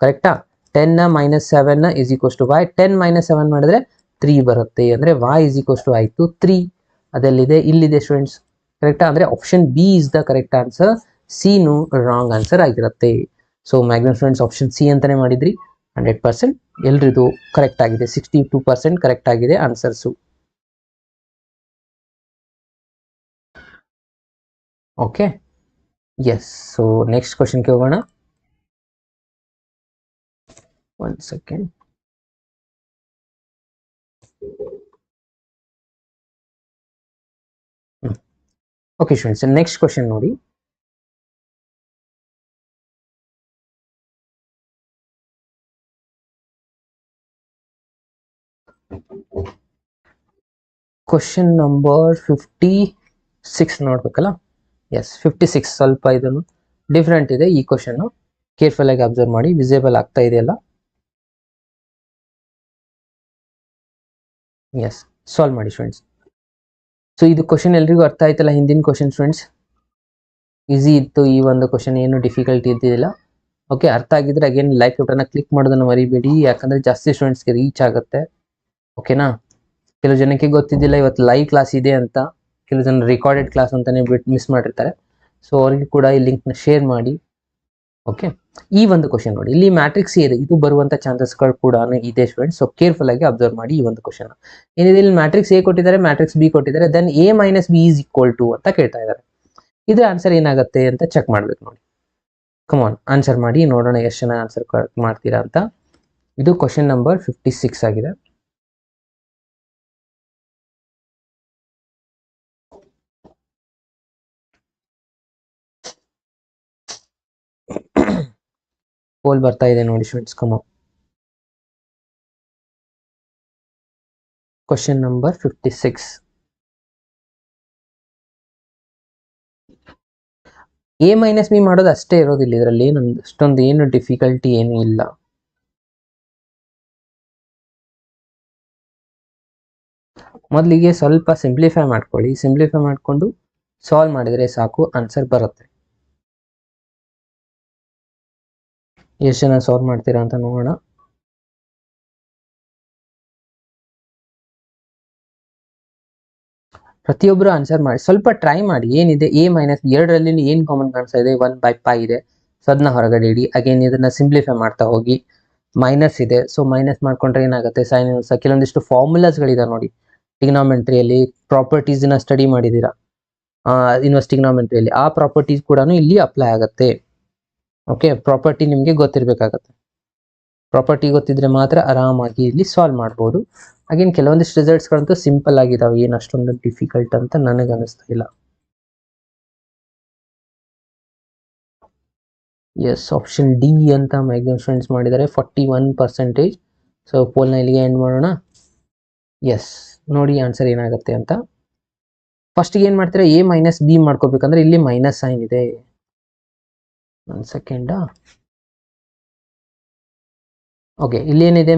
ಕರೆಕ್ಟಾ? 10 - 7 ಇಸ್ ಈಕ್ವಲ್ಸ್ ಟು y. 10 - 7 ಮಾಡಿದ್ರೆ 3 ಬರುತ್ತೆ, ಅಂದ್ರೆ y ಇಸ್ ಈಕ್ವಲ್ಸ್ ಟು ಆಯ್ತು 3. ಅದೆಲ್ಲಿದೆ, ಇಲ್ಲಿದೆ ಸ್ಟೂಡೆಂಟ್ಸ್. ಕರೆಕ್ಟಾ? ಅಂದ್ರೆ option B is the correct answer, C ನು ರಾಂಗ್ ಆನ್ಸರ್ ಆಗಿರುತ್ತೆ. So maximum students option C ಅಂತಾನೆ ಮಾಡಿದ್ರಿ. 100% ಎಲ್ರಿದು ಕರೆಕ್ಟ್ ಆಗಿದೆ. 62% ಕರೆಕ್ಟ್ ಆಗಿದೆ answers. Okay, yes. So next ಕ್ವಶನ್ಗೆ ಹೋಗೋಣ. One second. Okay students, next question ನೋಡಿ. ಕ್ವಶನ್ ನಂಬರ್ 56 ನೋಡ್ಬೇಕಲ್ಲ. ಎಸ್, 56. ಸ್ವಲ್ಪ ಇದನ್ನು ಡಿಫ್ರೆಂಟ್ ಇದೆ ಈ ಕ್ವಶನ್. ಕೇರ್ಫುಲ್ ಆಗಿ ಅಬ್ಸರ್ವ್ ಮಾಡಿ. ವಿಸಿಬಲ್ ಆಗ್ತಾ ಇದೆಯಲ್ಲ? ಎಸ್, ಸಾಲ್ವ್ ಮಾಡಿ ಸ್ಟೂಡೆಂಟ್ಸ್. ಸೊ ಇದು ಕ್ವಶನ್ ಎಲ್ರಿಗೂ ಅರ್ಥ ಆಯ್ತಲ್ಲ? ಹಿಂದಿನ ಕ್ವಶನ್ ಸ್ಟೂಡೆಂಟ್ಸ್ ಈಸಿ ಇತ್ತು. ಈ ಒಂದು ಕ್ವಶನ್ ಏನು ಡಿಫಿಕಲ್ಟಿ ಇದ್ದಿಲ್ಲ. ಓಕೆ, ಅರ್ಥ ಆಗಿದ್ರೆ ಅಗೇನ್ ಲೈಕ್ ಬಟನ್ ಕ್ಲಿಕ್ ಮಾಡೋದನ್ನು ಮರಿಬೇಡಿ, ಯಾಕಂದ್ರೆ ಜಾಸ್ತಿ ಸ್ಟೂಡೆಂಟ್ಸ್ಗೆ ರೀಚ್ ಆಗುತ್ತೆ. ಓಕೆನಾ? ಕೆಲವು ಜನಕ್ಕೆ ಗೊತ್ತಿದ್ದಿಲ್ಲ ಇವತ್ತು ಲೈವ್ ಕ್ಲಾಸ್ ಇದೆ ಅಂತ. ಕೆಲವು ಜನ ರೆಕಾರ್ಡೆಡ್ ಕ್ಲಾಸ್ ಅಂತಾನೆ ಬಿಟ್ಟು ಮಿಸ್ ಮಾಡಿರ್ತಾರೆ. ಸೊ ಅವ್ರಿಗೆ ಕೂಡ ಈ ಲಿಂಕ್ನ ಶೇರ್ ಮಾಡಿ. ಓಕೆ, ಈ ಒಂದು ಕ್ವಶನ್ ನೋಡಿ, ಇಲ್ಲಿ ಮ್ಯಾಟ್ರಿಕ್ಸ್ ಇದೆ, ಇದು ಬರುವಂತ ಚಾನ್ಸಸ್ಗಳು ಕೂಡ ಇದೆ ಸ್ಟೂಡೆಂಟ್ಸ್. ಸೊ ಕೇರ್ಫುಲ್ ಆಗಿ ಅಬ್ಸರ್ವ್ ಮಾಡಿ ಈ ಒಂದು ಕ್ವಶನ್. ಏನಿದೆ, ಇಲ್ಲಿ ಮ್ಯಾಟ್ರಿಕ್ಸ್ ಎ ಕೊಟ್ಟಿದ್ದಾರೆ, ಮ್ಯಾಟ್ರಿಕ್ಸ್ ಬಿ ಕೊಟ್ಟಿದ್ದಾರೆ, then a - b is equal to ಅಂತ ಕೇಳ್ತಾ ಇದ್ದಾರೆ. ಇದು ಆನ್ಸರ್ ಏನಾಗುತ್ತೆ ಅಂತ ಚೆಕ್ ಮಾಡ್ಬೇಕು ನೋಡಿ. ಕಮಾನ್, ಆನ್ಸರ್ ಮಾಡಿ ನೋಡೋಣ ಎಷ್ಟು ಜನ ಆನ್ಸರ್ ಕರೆಕ್ಟ್ ಮಾಡ್ತೀರಾ ಅಂತ. ಇದು ಕ್ವಶನ್ ನಂಬರ್ 56 ಆಗಿದೆ. ಪೋಲ್ ಬರ್ತಾ ಇದೆ ನೋಡಿ students. Come on, question number 56. a - b ಮಾಡೋದು ಅಷ್ಟೇ ಇರೋದಿಲ್ಲ ಇದರಲ್ಲಿ, ಅಷ್ಟೊಂದು ಏನು ಡಿಫಿಕಲ್ಟಿ ಏನು ಇಲ್ಲ. ಮೊದಲಿಗೆ ಸ್ವಲ್ಪ ಸಿಂಪ್ಲಿಫೈ ಮಾಡ್ಕೊಳ್ಳಿ. ಸಿಂಪ್ಲಿಫೈ ಮಾಡಿಕೊಂಡು ಸಾಲ್ವ್ ಮಾಡಿದರೆ ಸಾಕು, ಆನ್ಸರ್ ಬರುತ್ತೆ. ಎಷ್ಟು ಜನ ಸಾಲ್ವ್ ಮಾಡ್ತೀರಾ ಅಂತ ನೋಡೋಣ. ಪ್ರತಿಯೊಬ್ಬರು ಆನ್ಸರ್ ಮಾಡಿ, ಸ್ವಲ್ಪ ಟ್ರೈ ಮಾಡಿ. ಏನಿದೆ, a - b ಎರಡರಲ್ಲಿ ಏನು ಕಾಮನ್ ಕಾಣಿಸ್ತಾ ಇದೆ, 1/π ಇದೆ. ಸೊ ಅದನ್ನ ಹೊರಗಡೆ ಇಡಿ. ಅಗೇನ್ ಇದನ್ನ ಸಿಂಪ್ಲಿಫೈ ಮಾಡ್ತಾ ಹೋಗಿ. ಮೈನಸ್ ಇದೆ, ಸೊ ಮೈನಸ್ ಮಾಡ್ಕೊಂಡ್ರೆ ಏನಾಗುತ್ತೆ, ಸೈನ್ ಇನ್ವರ್ಸ್. ಕೆಲವೊಂದಿಷ್ಟು ಫಾರ್ಮುಲಾಸ್ಗಳಿದೆ ನೋಡಿ ಟಿಗ್ನಾಮೆಂಟ್ರಿಯಲ್ಲಿ. ಪ್ರಾಪರ್ಟೀಸ್ನ ಸ್ಟಡಿ ಮಾಡಿದ್ದೀರಾ ಇನ್ವರ್ಸ್ ಟಿಗ್ನಾಮೆಂಟ್ರಿಯಲ್ಲಿ, ಆ ಪ್ರಾಪರ್ಟೀಸ್ ಕೂಡ ಇಲ್ಲಿ ಅಪ್ಲೈ ಆಗುತ್ತೆ. ಓಕೆ, ಪ್ರಾಪರ್ಟಿ ನಿಮಗೆ ಗೊತ್ತಿರಬೇಕಾಗತ್ತೆ. ಪ್ರಾಪರ್ಟಿ ಗೊತ್ತಿದ್ರೆ ಮಾತ್ರ ಆರಾಮಾಗಿ ಇಲ್ಲಿ ಸಾಲ್ವ್ ಮಾಡ್ಬೋದು. ಅಗೇನ್ ಕೆಲವೊಂದಿಷ್ಟು ರಿಸಲ್ಟ್ಸ್ಗಳಂತೂ ಸಿಂಪಲ್ ಆಗಿದಾವೆ, ಏನು ಅಷ್ಟೊಂದು ಡಿಫಿಕಲ್ಟ್ ಅಂತ ನನಗೆ ಅನಿಸ್ತಾ ಇಲ್ಲ. ಎಸ್, ಆಪ್ಷನ್ ಡಿ ಅಂತ ಮ್ಯಾಕ್ಸಿಮಮ್ ಸ್ಟೂಡೆಂಟ್ಸ್ ಮಾಡಿದ್ದಾರೆ, 41%. ಸೊ ಪೋಲ್ನ ಇಲ್ಲಿಗೆ ಎಂಡ್ ಮಾಡೋಣ. ಎಸ್, ನೋಡಿ ಆನ್ಸರ್ ಏನಾಗುತ್ತೆ ಅಂತ. ಫಸ್ಟ್ಗೆ ಏನು ಮಾಡ್ತೀರಾ, a - b ಮಾಡ್ಕೋಬೇಕಂದ್ರೆ ಇಲ್ಲಿ ಮೈನಸ್ ಸೈನ್ ಇದೆ. ಒಂದು ಸೆಕೆಂಡ. ಓಕೆ, ಇಲ್ಲಿ ಏನಿದೆ,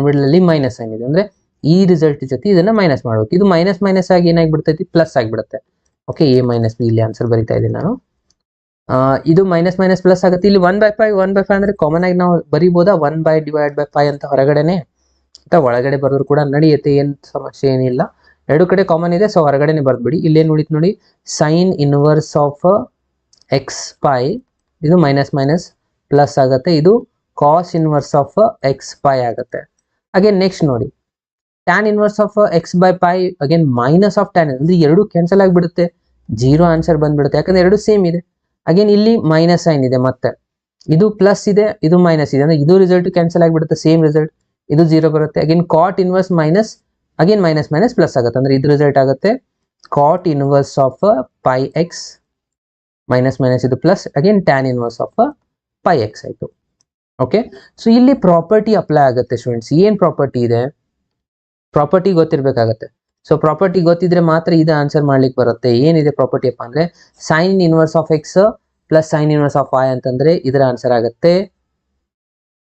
ಮಿಡಲಲ್ಲಿ ಮೈನಸ್ ಸೈನ್ ಇದೆ, ಅಂದ್ರೆ ಈ ರಿಸಲ್ಟ್ ಜೊತೆ ಇದನ್ನ ಮೈನಸ್ ಮಾಡಬೇಕು. ಇದು ಮೈನಸ್ ಮೈನಸ್ ಆಗಿ ಏನಾಗ್ಬಿಡ್ತೈತಿ, ಪ್ಲಸ್ ಆಗಿಬಿಡುತ್ತೆ. ಓಕೆ, a - b ಇಲ್ಲಿ ಆನ್ಸರ್ ಬರಿತಾ ಇದ್ದೀನಿ ನಾನು. ಇದು ಮೈನಸ್ ಮೈನಸ್ ಪ್ಲಸ್ ಆಗುತ್ತೆ. ಇಲ್ಲಿ 1/5 ಅಂದ್ರೆ ಕಾಮನ್ ಆಗಿ ನಾವು ಬರಿಬೋದಾ, 1/5 ಅಂತ ಹೊರಗಡೆನೆ, ಅಥವಾ ಒಳಗಡೆ ಬರೋರು ಕೂಡ ನಡೆಯುತ್ತೆ, ಏನು ಸಮಸ್ಯೆ ಏನಿಲ್ಲ. ಎರಡು ಕಡೆ ಕಾಮನ್ ಇದೆ, ಸೊ ಹೊರಗಡೆನೆ ಬರ್ದ್ಬಿಡಿ. ಇಲ್ಲೇನು ಉಳಿತು ನೋಡಿ, ಸೈನ್ ಇನ್ವರ್ಸ್ ಆಫ್ x π, ಇದು ಮೈನಸ್ ಮೈನಸ್ ಪ್ಲಸ್ ಆಗುತ್ತೆ. ಇದು ಕಾಸ್ ಇನ್ವರ್ಸ್ ಆಫ್ x π ಆಗುತ್ತೆ. ಅಗೇನ್ ನೆಕ್ಸ್ಟ್ ನೋಡಿ, tan inverse of x/π, again minus of tan, ಅಂದ್ರೆ ಎರಡು ಕ್ಯಾನ್ಸಲ್ ಆಗಿಬಿಡುತ್ತೆ, 0 ಆನ್ಸರ್ ಬಂದ್ಬಿಡುತ್ತೆ, ಯಾಕಂದ್ರೆ ಎರಡು ಸೇಮ್ ಇದೆ. ಅಗೇನ್ ಇಲ್ಲಿ ಮೈನಸ್ ಸೈನ್ ಇದೆ, ಮತ್ತೆ ಇದು ಪ್ಲಸ್ ಇದೆ, ಇದು ಮೈನಸ್ ಇದೆ, ಅಂದ್ರೆ ಇದು ರಿಸಲ್ಟ್ ಕ್ಯಾನ್ಸಲ್ ಆಗಿಬಿಡುತ್ತೆ, ಸೇಮ್ ರಿಸಲ್ಟ್, ಇದು 0 ಬರುತ್ತೆ. Again cot inverse minus, again minus minus plus ಆಗುತ್ತೆ, ಅಂದ್ರೆ ಇದು ರಿಸಲ್ಟ್ ಆಗುತ್ತೆ cot inverse of πx minus minus ಇದು plus, again tan inverse of πx ಆಯ್ತು. ಓಕೆ, ಸೊ ಇಲ್ಲಿ ಪ್ರಾಪರ್ಟಿ ಅಪ್ಲೈ ಆಗುತ್ತೆ ಸ್ಟೂಡೆಂಟ್ಸ್. ಏನ್ ಪ್ರಾಪರ್ಟಿ ಇದೆ, ಪ್ರಾಪರ್ಟಿ ಗೊತ್ತಿರಬೇಕಾಗತ್ತೆ. ಸೊ ಪ್ರಾಪರ್ಟಿ ಗೊತ್ತಿದ್ರೆ ಮಾತ್ರ ಇದು ಆನ್ಸರ್ ಮಾಡ್ಲಿಕ್ಕೆ ಬರುತ್ತೆ. ಏನಿದೆ ಪ್ರಾಪರ್ಟಿ ಅಪ್ಪ ಅಂದ್ರೆ sine inverse of x plus sine inverse of y ಅಂತಂದ್ರೆ ಇದರ ಆನ್ಸರ್ ಆಗುತ್ತೆ.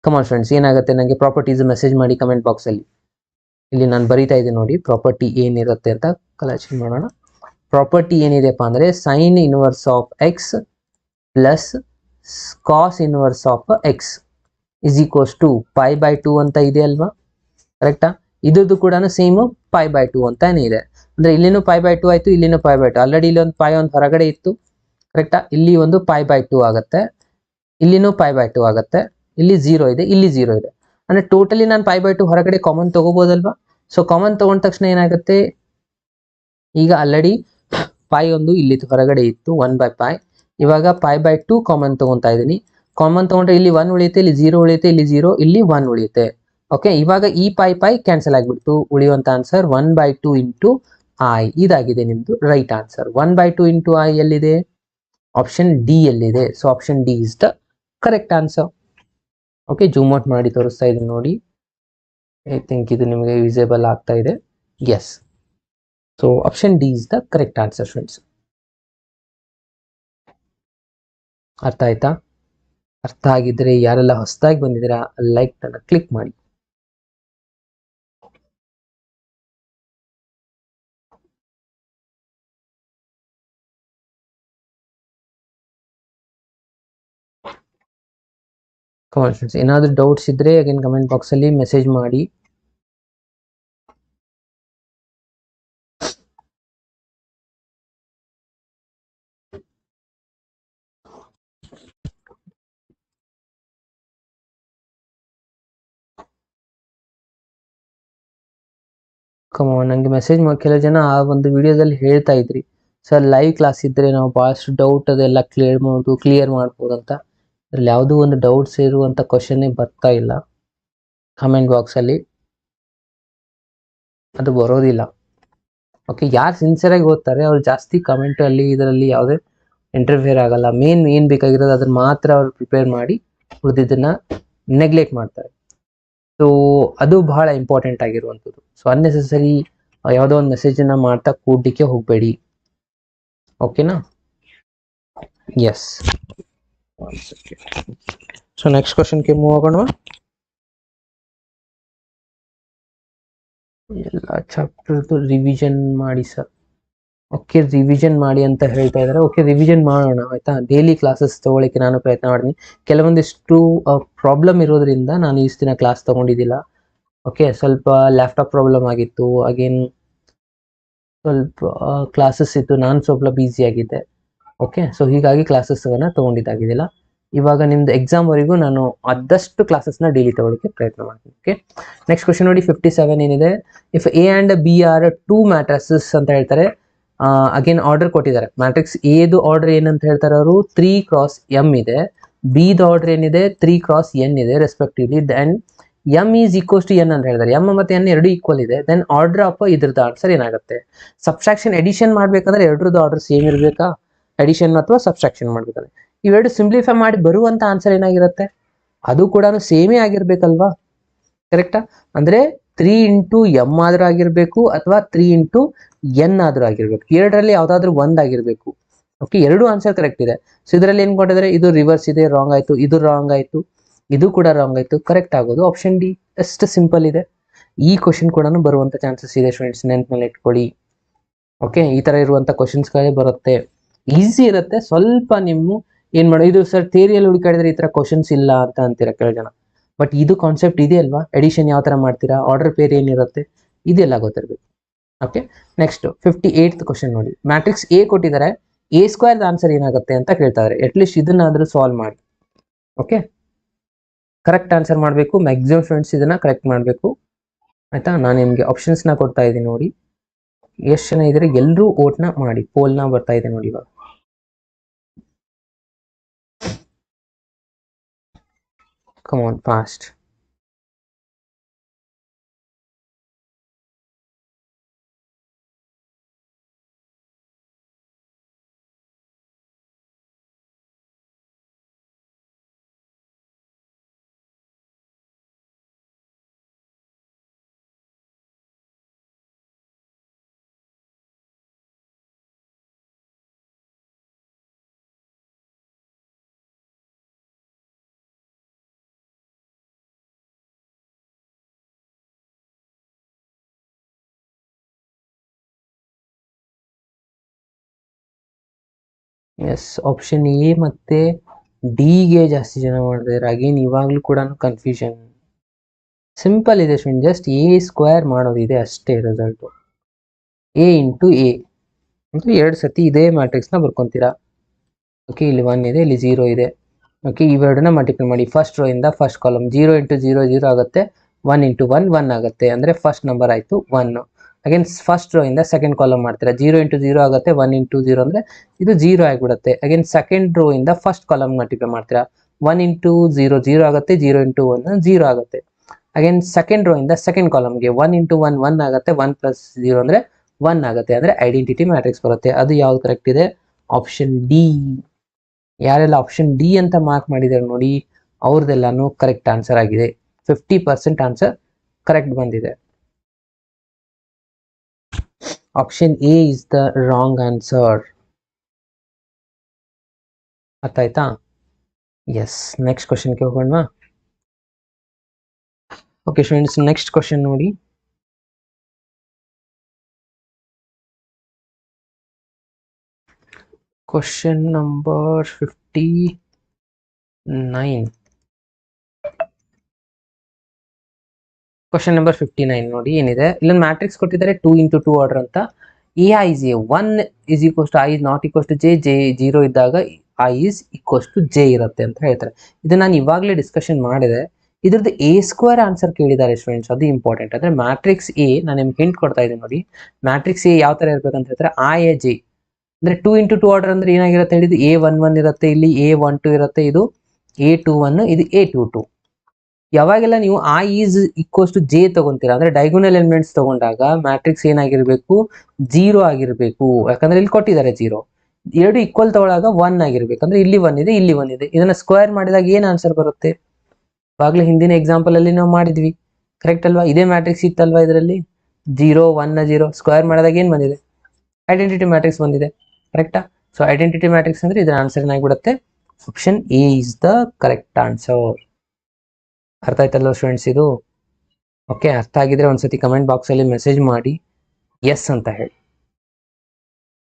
ಕಮಾನ್ ಫ್ರೆಂಡ್ಸ್, ಏನಾಗುತ್ತೆ ನನಗೆ ಪ್ರಾಪರ್ಟೀಸ್ ಮೆಸೇಜ್ ಮಾಡಿ ಕಮೆಂಟ್ ಬಾಕ್ಸ್ ಅಲ್ಲಿ. ಇಲ್ಲಿ ನಾನು ಬರೀತಾ ಇದ್ದೀನಿ ನೋಡಿ ಪ್ರಾಪರ್ಟಿ ಏನಿರುತ್ತೆ ಅಂತ. ಕಲೆಕ್ಷನ್ ಮಾಡೋಣ. ಪ್ರಾಪರ್ಟಿ ಏನಿದೆಪ್ಪ ಅಂದ್ರೆ sine inverse of x plus cos inverse of x is equals to π/2 ಅಂತ ಇದೆ ಅಲ್ವಾ, ಕರೆಕ್ಟಾ? ಇದ್ರದ್ದು ಕೂಡ ಸೇಮ್ π/2 ಅಂತಾನೆ ಇದೆ. ಅಂದ್ರೆ ಇಲ್ಲಿನೂ π/2 ಆಯ್ತು, ಇಲ್ಲಿನೂ π/2. ಆಲ್ರೆಡಿ ಇಲ್ಲಿ ಒಂದು ಒಂದು ಹೊರಗಡೆ ಇತ್ತು, ಕರೆಕ್ಟಾ? ಇಲ್ಲಿ ಒಂದು π/2 ಆಗುತ್ತೆ, ಇಲ್ಲಿನೂ π/2 ಆಗುತ್ತೆ, ಇಲ್ಲಿ 0 ಇದೆ, ಇಲ್ಲಿ 0 ಇದೆ. ಅಂದ್ರೆ ಟೋಟಲಿ ನಾನು π/2 ಹೊರಗಡೆ ಕಾಮನ್ ತಗೋಬೋದಲ್ವಾ? ಸೊ ಕಾಮನ್ ತಗೊಂಡ ತಕ್ಷಣ ಏನಾಗುತ್ತೆ, ಈಗ ಆಲ್ರೆಡಿ ಒಂದು ಇಲ್ಲಿ ಹೊರಗಡೆ ಇತ್ತು 1/π. ಇವಾಗ π/2 ಕಾಮನ್ ತಗೊಂತಾ ಇದ್ದೀನಿ. ಕಾಮನ್ ತಗೊಂಡ್ರೆ ಇಲ್ಲಿ 1 ಉಳಿಯುತ್ತೆ, ಇಲ್ಲಿ 0 ಉಳಿಯುತ್ತೆ, ಇಲ್ಲಿ 0, ಇಲ್ಲಿ 1 ಉಳಿಯುತ್ತೆ. ಓಕೆ, ಇವಾಗ ಈ π ಕ್ಯಾನ್ಸಲ್ ಆಗ್ಬಿಡ್ತು. ಉಳಿಯುವಂತ ಆನ್ಸರ್ 1/2 ಇಂಟು ಐ. ಇದಾಗಿದೆ ನಿಮ್ದು ರೈಟ್ ಆನ್ಸರ್. 1/2 ಇಂಟು ಐ ಎಲ್ಲಿದೆ? ಆಪ್ಷನ್ ಡಿ ಎಲ್ಲಿದೆ. So option D is the correct answer. Okay, zoom out ಮಾಡಿ ತೋರಿಸ್ತಾ ಇದ್ದೀನಿ ನೋಡಿ. ಐ ಥಿಂಕ್ ಇದು ನಿಮಗೆ ವಿಸಿಬಲ್ ಆಗ್ತಾ ಇದೆ. Yes, so option D is the correct answer friends. ಅರ್ಥ ಆಯ್ತಾ? ಅರ್ಥ ಆಗಿದ್ರೆ ಯಾರೆಲ್ಲ ಹೊಸದಾಗಿ ಬಂದಿದ್ದೀರಾ ಲೈಕ್ ಅನ್ನ ಕ್ಲಿಕ್ ಮಾಡಿ. ಏನಾದ್ರೂ ಡೌಟ್ಸ್ ಇದ್ರೆ ಅಗೇನ್ ಕಮೆಂಟ್ ಬಾಕ್ಸ್ ಅಲ್ಲಿ ಮೆಸೇಜ್ ಮಾಡಿ. ನಂಗೆ ಮೆಸೇಜ್ ಮಾಡಿ ಕೆಲವು ಜನ ಆ ಒಂದು ವಿಡಿಯೋದಲ್ಲಿ ಹೇಳ್ತಾ ಇದ್ರಿ, ಸರ್ ಲೈವ್ ಕ್ಲಾಸ್ ಇದ್ರೆ ನಾವು ಬಹಳಷ್ಟು ಡೌಟ್ ಅದೆಲ್ಲ ಕ್ಲಿಯರ್ ಮಾಡ್ಬೋದು ಅಂತ. ಅದ್ರಲ್ಲಿ ಯಾವುದೋ ಒಂದು ಡೌಟ್ಸ್ ಇರುವಂತ ಕ್ವಶನ್ನೇ ಬರ್ತಾ ಇಲ್ಲ ಕಮೆಂಟ್ ಬಾಕ್ಸ್ ಅಲ್ಲಿ, ಅದು ಬರೋದಿಲ್ಲ. ಓಕೆ, ಯಾರು ಸಿನ್ಸಿಯರ್ ಆಗಿ ಓದ್ತಾರೆ ಅವ್ರು ಜಾಸ್ತಿ ಕಮೆಂಟ್ ಅಲ್ಲಿ ಇದರಲ್ಲಿ ಯಾವುದೇ ಇಂಟರ್ಫಿಯರ್ ಆಗಲ್ಲ. ಮೇನ್ ಏನ್ ಬೇಕಾಗಿರೋದು ಅದನ್ನ ಮಾತ್ರ ಅವ್ರು ಪ್ರಿಪೇರ್ ಮಾಡಿ ಉಳಿದಿದ್ದನ್ನ ನೆಗ್ಲೆಕ್ಟ್ ಮಾಡ್ತಾರೆ. ಸೊ ಅದು ಬಹಳ ಇಂಪಾರ್ಟೆಂಟ್ ಆಗಿರುವಂಥದ್ದು. ಸೊ ಅನ್ನೆಸೆಸರಿ ಯಾವುದೋ ಒಂದು ಮೆಸೇಜ್ ಅನ್ನ ಮಾಡ್ತಾ ಕೂಡ್ಲಿಕ್ಕೆ ಹೋಗಬೇಡಿ. ಓಕೆನಾ? ಎಸ್. ಸೊ ನೆಕ್ಸ್ಟ್ ಕ್ವಶನ್ಗೆ ಮೂವ್ ಆಗೋಣ. ಎಲ್ಲ ಚಾಪ್ಟರ್ದು ರಿವಿಷನ್ ಮಾಡಿ ಸರ್. ಓಕೆ, ರಿವಿಷನ್ ಮಾಡಿ ಅಂತ ಹೇಳ್ತಾ ಇದ್ದಾರೆ. ಓಕೆ, ರಿವಿಷನ್ ಮಾಡೋಣ ಆಯ್ತಾ. ಡೈಲಿ ಕ್ಲಾಸಸ್ ತಗೊಳ್ಳಿಕ್ಕೆ ನಾನು ಪ್ರಯತ್ನ ಮಾಡ್ತೀನಿ. ಕೆಲವೊಂದಿಷ್ಟು ಪ್ರಾಬ್ಲಮ್ ಇರೋದ್ರಿಂದ ನಾನು ಇಷ್ಟು ದಿನ ಕ್ಲಾಸ್ ತಗೊಂಡಿದ್ದಿಲ್ಲ. ಓಕೆ, ಸ್ವಲ್ಪ ಲ್ಯಾಪ್ಟಾಪ್ ಪ್ರಾಬ್ಲಮ್ ಆಗಿತ್ತು, ಅಗೇನ್ ಸ್ವಲ್ಪ ಕ್ಲಾಸಸ್ ಇತ್ತು, ನಾನು ಸ್ವಲ್ಪ ಬ್ಯುಸಿ ಆಗಿದ್ದೆ. ಓಕೆ, ಸೊ ಹೀಗಾಗಿ ಕ್ಲಾಸಸ್ಗಳನ್ನ ತಗೊಂಡಿದ್ದಾಗಿದ್ದಿಲ್ಲ. ಇವಾಗ ನಿಮ್ದು ಎಕ್ಸಾಮ್ವರೆಗೂ ನಾನು ಆದಷ್ಟು ಕ್ಲಾಸಸ್ನ ಡೈಲಿ ತಗೊಳ್ಳಿಕ್ಕೆ ಪ್ರಯತ್ನ ಮಾಡ್ತೀನಿ. ಓಕೆ, ನೆಕ್ಸ್ಟ್ ಕ್ವಶನ್ ನೋಡಿ 57 ಏನಿದೆ. If A and B are two matrices ಅಂತ ಹೇಳ್ತಾರೆ. ಅಗೇನ್ ಆರ್ಡರ್ ಕೊಟ್ಟಿದ್ದಾರೆ. ಮ್ಯಾಟ್ರಿಕ್ಸ್ ಎದು ಆರ್ಡರ್ ಏನಂತ ಹೇಳ್ತಾರೆ ಅವರು 3x m ಇದೆ. ಬಿದು ಆರ್ಡರ್ ಏನಿದೆ 3x n ಇದೆ respectively. Then m is equals to n ಅಂತ ಹೇಳಿದ್ದಾರೆ. m ಮತ್ತೆ n ಎರಡು ಈಕ್ವಲ್ ಇದೆ. ದೆನ್ ಆರ್ಡರ್ ಆಫ್ ಇದ್ರದ್ದು ಆನ್ಸರ್ ಏನಾಗುತ್ತೆ? ಸಬ್ಸ್ಟ್ರಾಕ್ಷನ್ ಎಡಿಷನ್ ಮಾಡ್ಬೇಕಂದ್ರೆ ಎರಡರದ್ದು ಆರ್ಡರ್ ಸೇಮ್ ಇರಬೇಕಾ? ಎಡಿಷನ್ ಅಥವಾ ಸಬ್ಸ್ಟ್ರಾಕ್ಷನ್ ಮಾಡ್ಬೇಕಂದ್ರೆ ಇವೆರಡು ಸಿಂಪ್ಲಿಫೈ ಮಾಡಿ ಬರುವಂತ ಆನ್ಸರ್ ಏನಾಗಿರುತ್ತೆ? ಅದು ಕೂಡ ಸೇಮೇ ಆಗಿರ್ಬೇಕಲ್ವಾ, ಕರೆಕ್ಟಾ? ಅಂದ್ರೆ 3 ಇಂಟು m ಆದ್ರೂ ಆಗಿರ್ಬೇಕು ಅಥವಾ 3 ಇಂಟು n ಆದ್ರೂ ಆಗಿರ್ಬೇಕು. ಎರಡರಲ್ಲಿ ಯಾವ್ದಾದ್ರು ಒಂದಾಗಿರ್ಬೇಕು. ಓಕೆ, ಎರಡು ಆನ್ಸರ್ ಕರೆಕ್ಟ್ ಇದೆ. ಸೊ ಇದರಲ್ಲಿ ಏನ್ ಕೊಟ್ಟಿದ್ದಾರೆ? ಇದು ರಿವರ್ಸ್ ಇದೆ, ರಾಂಗ್ ಆಯ್ತು. ಇದು ರಾಂಗ್ ಆಯ್ತು, ಇದು ಕೂಡ ರಾಂಗ್ ಆಯ್ತು. ಕರೆಕ್ಟ್ ಆಗೋದು ಆಪ್ಷನ್ ಡಿ. ಎಷ್ಟು ಸಿಂಪಲ್ ಇದೆ. ಈ ಕ್ವಶನ್ ಕೂಡ ಬರುವಂತ ಚಾನ್ಸಸ್ ಇದೆ ಫ್ರೆಂಡ್ಸ್, ನೆನ್ಪಿನಲ್ಲಿ ಇಟ್ಕೊಳ್ಳಿ. ಓಕೆ, ಈ ತರ ಇರುವಂತ ಕ್ವಶನ್ಸ್ ಗಳೇ ಬರುತ್ತೆ. ಈಸಿ ಇರುತ್ತೆ. ಸ್ವಲ್ಪ ನಿಮ್ಮ ಏನ್ ಮಾಡೋ, ಇದು ಸರ್ ಥಿಯರಿಯಲ್ಲಿ ಹುಡುಕಾಡಿದ್ರೆ ಈ ತರ ಕ್ವಶನ್ಸ್ ಇಲ್ಲ ಅಂತ ಅಂತೀರಾ ಕೆಲವು ಜನ. ಬಟ್ ಇದು ಕಾನ್ಸೆಪ್ಟ್ ಇದೆ ಅಲ್ವಾ, ಎಡಿಷನ್ ಯಾವ ತರ ಮಾಡ್ತೀರಾ, ಆರ್ಡರ್ ಪೇರ್ ಏನಿರುತ್ತೆ, ಇದೆಲ್ಲ ಗೊತ್ತಿರಬೇಕು. ಓಕೆ, ನೆಕ್ಸ್ಟ್ 58th ಕ್ವಶನ್ ನೋಡಿ. ಮ್ಯಾಟ್ರಿಕ್ಸ್ ಎ ಕೊಟ್ಟಿದ್ದಾರೆ, ಎ ಸ್ಕ್ವೇರ್ ಆನ್ಸರ್ ಏನಾಗುತ್ತೆ ಅಂತ ಕೇಳ್ತಾರೆ. ಅಟ್ಲೀಸ್ಟ್ ಇದನ್ನಾದ್ರೂ ಸಾಲ್ವ್ ಮಾಡಿ. ಓಕೆ, ಕರೆಕ್ಟ್ ಆನ್ಸರ್ ಮಾಡಬೇಕು. ಮ್ಯಾಕ್ಸಿಮಮ್ ಫ್ರೆಂಡ್ಸ್ ಇದನ್ನ ಕರೆಕ್ಟ್ ಮಾಡಬೇಕು ಆಯ್ತಾ. ನಾನು ನಿಮ್ಗೆ ಆಪ್ಷನ್ಸ್ ನ ಕೊಡ್ತಾ ಇದ್ದೀನಿ ನೋಡಿ. ಎಷ್ಟು ಜನ ಇದ್ರೆ ಎಲ್ಲರೂ ಓಟ್ನ ಮಾಡಿ. ಪೋಲ್ನ ಬರ್ತಾ ಇದೆ ನೋಡಿ ಇವಾಗ. Come on fast. Yes, option A ಮತ್ತೆ ಡಿಗೆ ಜಾಸ್ತಿ ಜನ ಮಾಡಿದ್ರೆ ಅಗೇನ್ ಇವಾಗಲೂ ಕೂಡ ಕನ್ಫ್ಯೂಷನ್. ಸಿಂಪಲ್ ಇದೆ ಸ್ಟೂಡೆಂಟ್, ಜಸ್ಟ್ ಎ ಸ್ಕ್ವೇರ್ ಮಾಡೋದಿದೆ ಅಷ್ಟೇ ರಿಸಲ್ಟು. ಎ ಇಂಟು ಎ ಅಂದರೆ 2 ಸತಿ ಇದೇ ಮ್ಯಾಟ್ರಿಕ್ಸ್ನ ಬರ್ಕೊತೀರಾ. ಓಕೆ, ಇಲ್ಲಿ 1 ಇದೆ, ಇಲ್ಲಿ 0 ಇದೆ. ಓಕೆ, ಇವೆರಡನ್ನ ಮಲ್ಟಿಪ್ಲೈ ಮಾಡಿ. ಫಸ್ಟ್ ರೋ ಇಂದ ಫಸ್ಟ್ ಕಾಲಮ್ 0 ಇಂಟು 0 0 ಆಗುತ್ತೆ, 1 ಇಂಟು 1 1 ಆಗುತ್ತೆ, ಅಂದರೆ ಫಸ್ಟ್ ನಂಬರ್ ಆಯಿತು 1. ಅಗೇನ್ ಫಸ್ಟ್ ರೋ ಇಂದ ಸೆಕೆಂಡ್ ಕಾಲಮ್ ಮಾಡ್ತೀರಾ, 0 ಇಂಟು 0 ಆಗುತ್ತೆ, 1 ಇಂಟು 0 ಅಂದರೆ ಇದು 0 ಆಗಿಬಿಡುತ್ತೆ. ಅಗೇನ್ ಸೆಕೆಂಡ್ ರೋ ಇಂದ ಫಸ್ಟ್ ಕಾಲಮ್ ಮಲ್ಟಿಪ್ಲೈ ಮಾಡ್ತೀರಾ, 1 ಇಂಟು 0 0 ಆಗುತ್ತೆ, 0 ಇಂಟು 1 0 ಆಗುತ್ತೆ. ಅಗೇನ್ ಸೆಕೆಂಡ್ ರೋ ಇಂದ ಸೆಕೆಂಡ್ ಕಾಲಮ್ಗೆ 1 ಇಂಟು 1 1 ಆಗುತ್ತೆ, 1 ಪ್ಲಸ್ 0 ಅಂದರೆ 1 ಆಗುತ್ತೆ, ಅಂದರೆ ಐಡೆಂಟಿಟಿ ಮ್ಯಾಟ್ರಿಕ್ಸ್ ಬರುತ್ತೆ. ಅದು ಯಾವ್ದು ಕರೆಕ್ಟ್ ಇದೆ? Option D. ಯಾರೆಲ್ಲ ಆಪ್ಷನ್ ಡಿ ಅಂತ ಮಾರ್ಕ್ ಮಾಡಿದ್ದಾರೆ ನೋಡಿ, ಅವ್ರದ್ದೆಲ್ಲಾನು ಕರೆಕ್ಟ್ ಆನ್ಸರ್ ಆಗಿದೆ. 50% ಆನ್ಸರ್ ಕರೆಕ್ಟ್ ಬಂದಿದೆ. Option A is the wrong answer. ಅರ್ಥ ಆಯ್ತಾ? ಎಸ್, ನೆಕ್ಸ್ಟ್ ಕ್ವಶನ್ಗೆ ಹೋಗೋಣ. ಓಕೆ ಸ್ಟೂಡೆಂಟ್ಸ್, ನೆಕ್ಸ್ಟ್ ಕ್ವಶನ್ ನೋಡಿ. Question number 59. ಕ್ವಶನ್ ನಂಬರ್ 59 ನೋಡಿ ಏನಿದೆ. ಇಲ್ಲೊಂದು ಮ್ಯಾಟ್ರಿಕ್ಸ್ ಕೊಟ್ಟಿದ್ದಾರೆ 2 ಇಂಟು 2 ಆರ್ಡರ್ ಅಂತ. A I is A 1 is equals to I is not equals to J, J 0 ಇದ್ದಾಗ I is equals to J ಇರುತ್ತೆ ಅಂತ ಹೇಳ್ತಾರೆ. ಇದು ನಾನು ಇವಾಗಲೇ ಡಿಸ್ಕಷನ್ ಮಾಡಿದೆ. ಇದ್ರದ್ದು ಎ ಸ್ಕ್ವೇರ್ ಆನ್ಸರ್ ಕೇಳಿದ್ದಾರೆ ಸ್ಟೂಡೆಂಟ್ಸ್, ಅದು ಇಂಪಾರ್ಟೆಂಟ್. ಅಂದರೆ ಮ್ಯಾಟ್ರಿಕ್ಸ್ ಎ, ನಾನು ನಿಮ್ಗೆ ಹಿಂಟ್ ಕೊಡ್ತಾ ಇದ್ದೀನಿ ನೋಡಿ. ಮ್ಯಾಟ್ರಿಕ್ಸ್ ಎ ಯಾವ ಥರ ಇರಬೇಕಂತ ಹೇಳ್ತಾರೆ, ಐ ಎ ಜೆ ಅಂದರೆ 2 ಇಂಟು 2 ಆರ್ಡರ್ ಅಂದರೆ ಏನಾಗಿರುತ್ತೆ ಹೇಳಿದ್ದು, A11 ಇರುತ್ತೆ, ಇಲ್ಲಿ A12 ಇರುತ್ತೆ, ಇದು A21, ಇದು A22. ಯಾವಾಗೆಲ್ಲ ನೀವು I is equals to J ತಗೊಂತೀರಾ ಅಂದರೆ ಡೈಗೋನಲ್ ಎಲಿಮೆಂಟ್ಸ್ ತಗೊಂಡಾಗ ಮ್ಯಾಟ್ರಿಕ್ಸ್ ಏನಾಗಿರಬೇಕು, 0 ಆಗಿರಬೇಕು. ಯಾಕಂದ್ರೆ ಇಲ್ಲಿ ಕೊಟ್ಟಿದ್ದಾರೆ 0. ಎರಡು ಈಕ್ವಲ್ ತಗೊಳ್ಳಾಗ 1 ಆಗಿರ್ಬೇಕು, ಅಂದ್ರೆ ಇಲ್ಲಿ 1 ಇದೆ, ಇಲ್ಲಿ 1 ಇದೆ. ಇದನ್ನ ಸ್ಕ್ವೇರ್ ಮಾಡಿದಾಗ ಏನ್ ಆನ್ಸರ್ ಬರುತ್ತೆ? ಇವಾಗಲೇ ಹಿಂದಿನ ಎಕ್ಸಾಂಪಲ್ ಅಲ್ಲಿ ನಾವು ಮಾಡಿದ್ವಿ, ಕರೆಕ್ಟ್ ಅಲ್ವಾ? ಇದೇ ಮ್ಯಾಟ್ರಿಕ್ಸ್ ಇತ್ತಲ್ವಾ, ಇದರಲ್ಲಿ 0 1 0 ಸ್ಕ್ವೇರ್ ಮಾಡಿದಾಗ ಏನ್ ಬಂದಿದೆ? ಐಡೆಂಟಿಟಿ ಮ್ಯಾಟ್ರಿಕ್ಸ್ ಬಂದಿದೆ, ಕರೆಕ್ಟಾ? ಸೊ ಐಡೆಂಟಿಟಿ ಮ್ಯಾಟ್ರಿಕ್ಸ್ ಅಂದ್ರೆ ಇದರ ಆನ್ಸರ್ ಏನಾಗ್ಬಿಡುತ್ತೆ, option A is the correct answer. ಅರ್ಥ ಆಯ್ತಲ್ವ ಸ್ಟೂಡೆಂಟ್ಸ್ ಇದು? ಓಕೆ, ಅರ್ಥ ಆಗಿದ್ರೆ ಒಂದ್ಸತಿ ಕಮೆಂಟ್ ಬಾಕ್ಸ್ ಅಲ್ಲಿ ಮೆಸೇಜ್ ಮಾಡಿ ಎಸ್ ಅಂತ ಹೇಳಿ.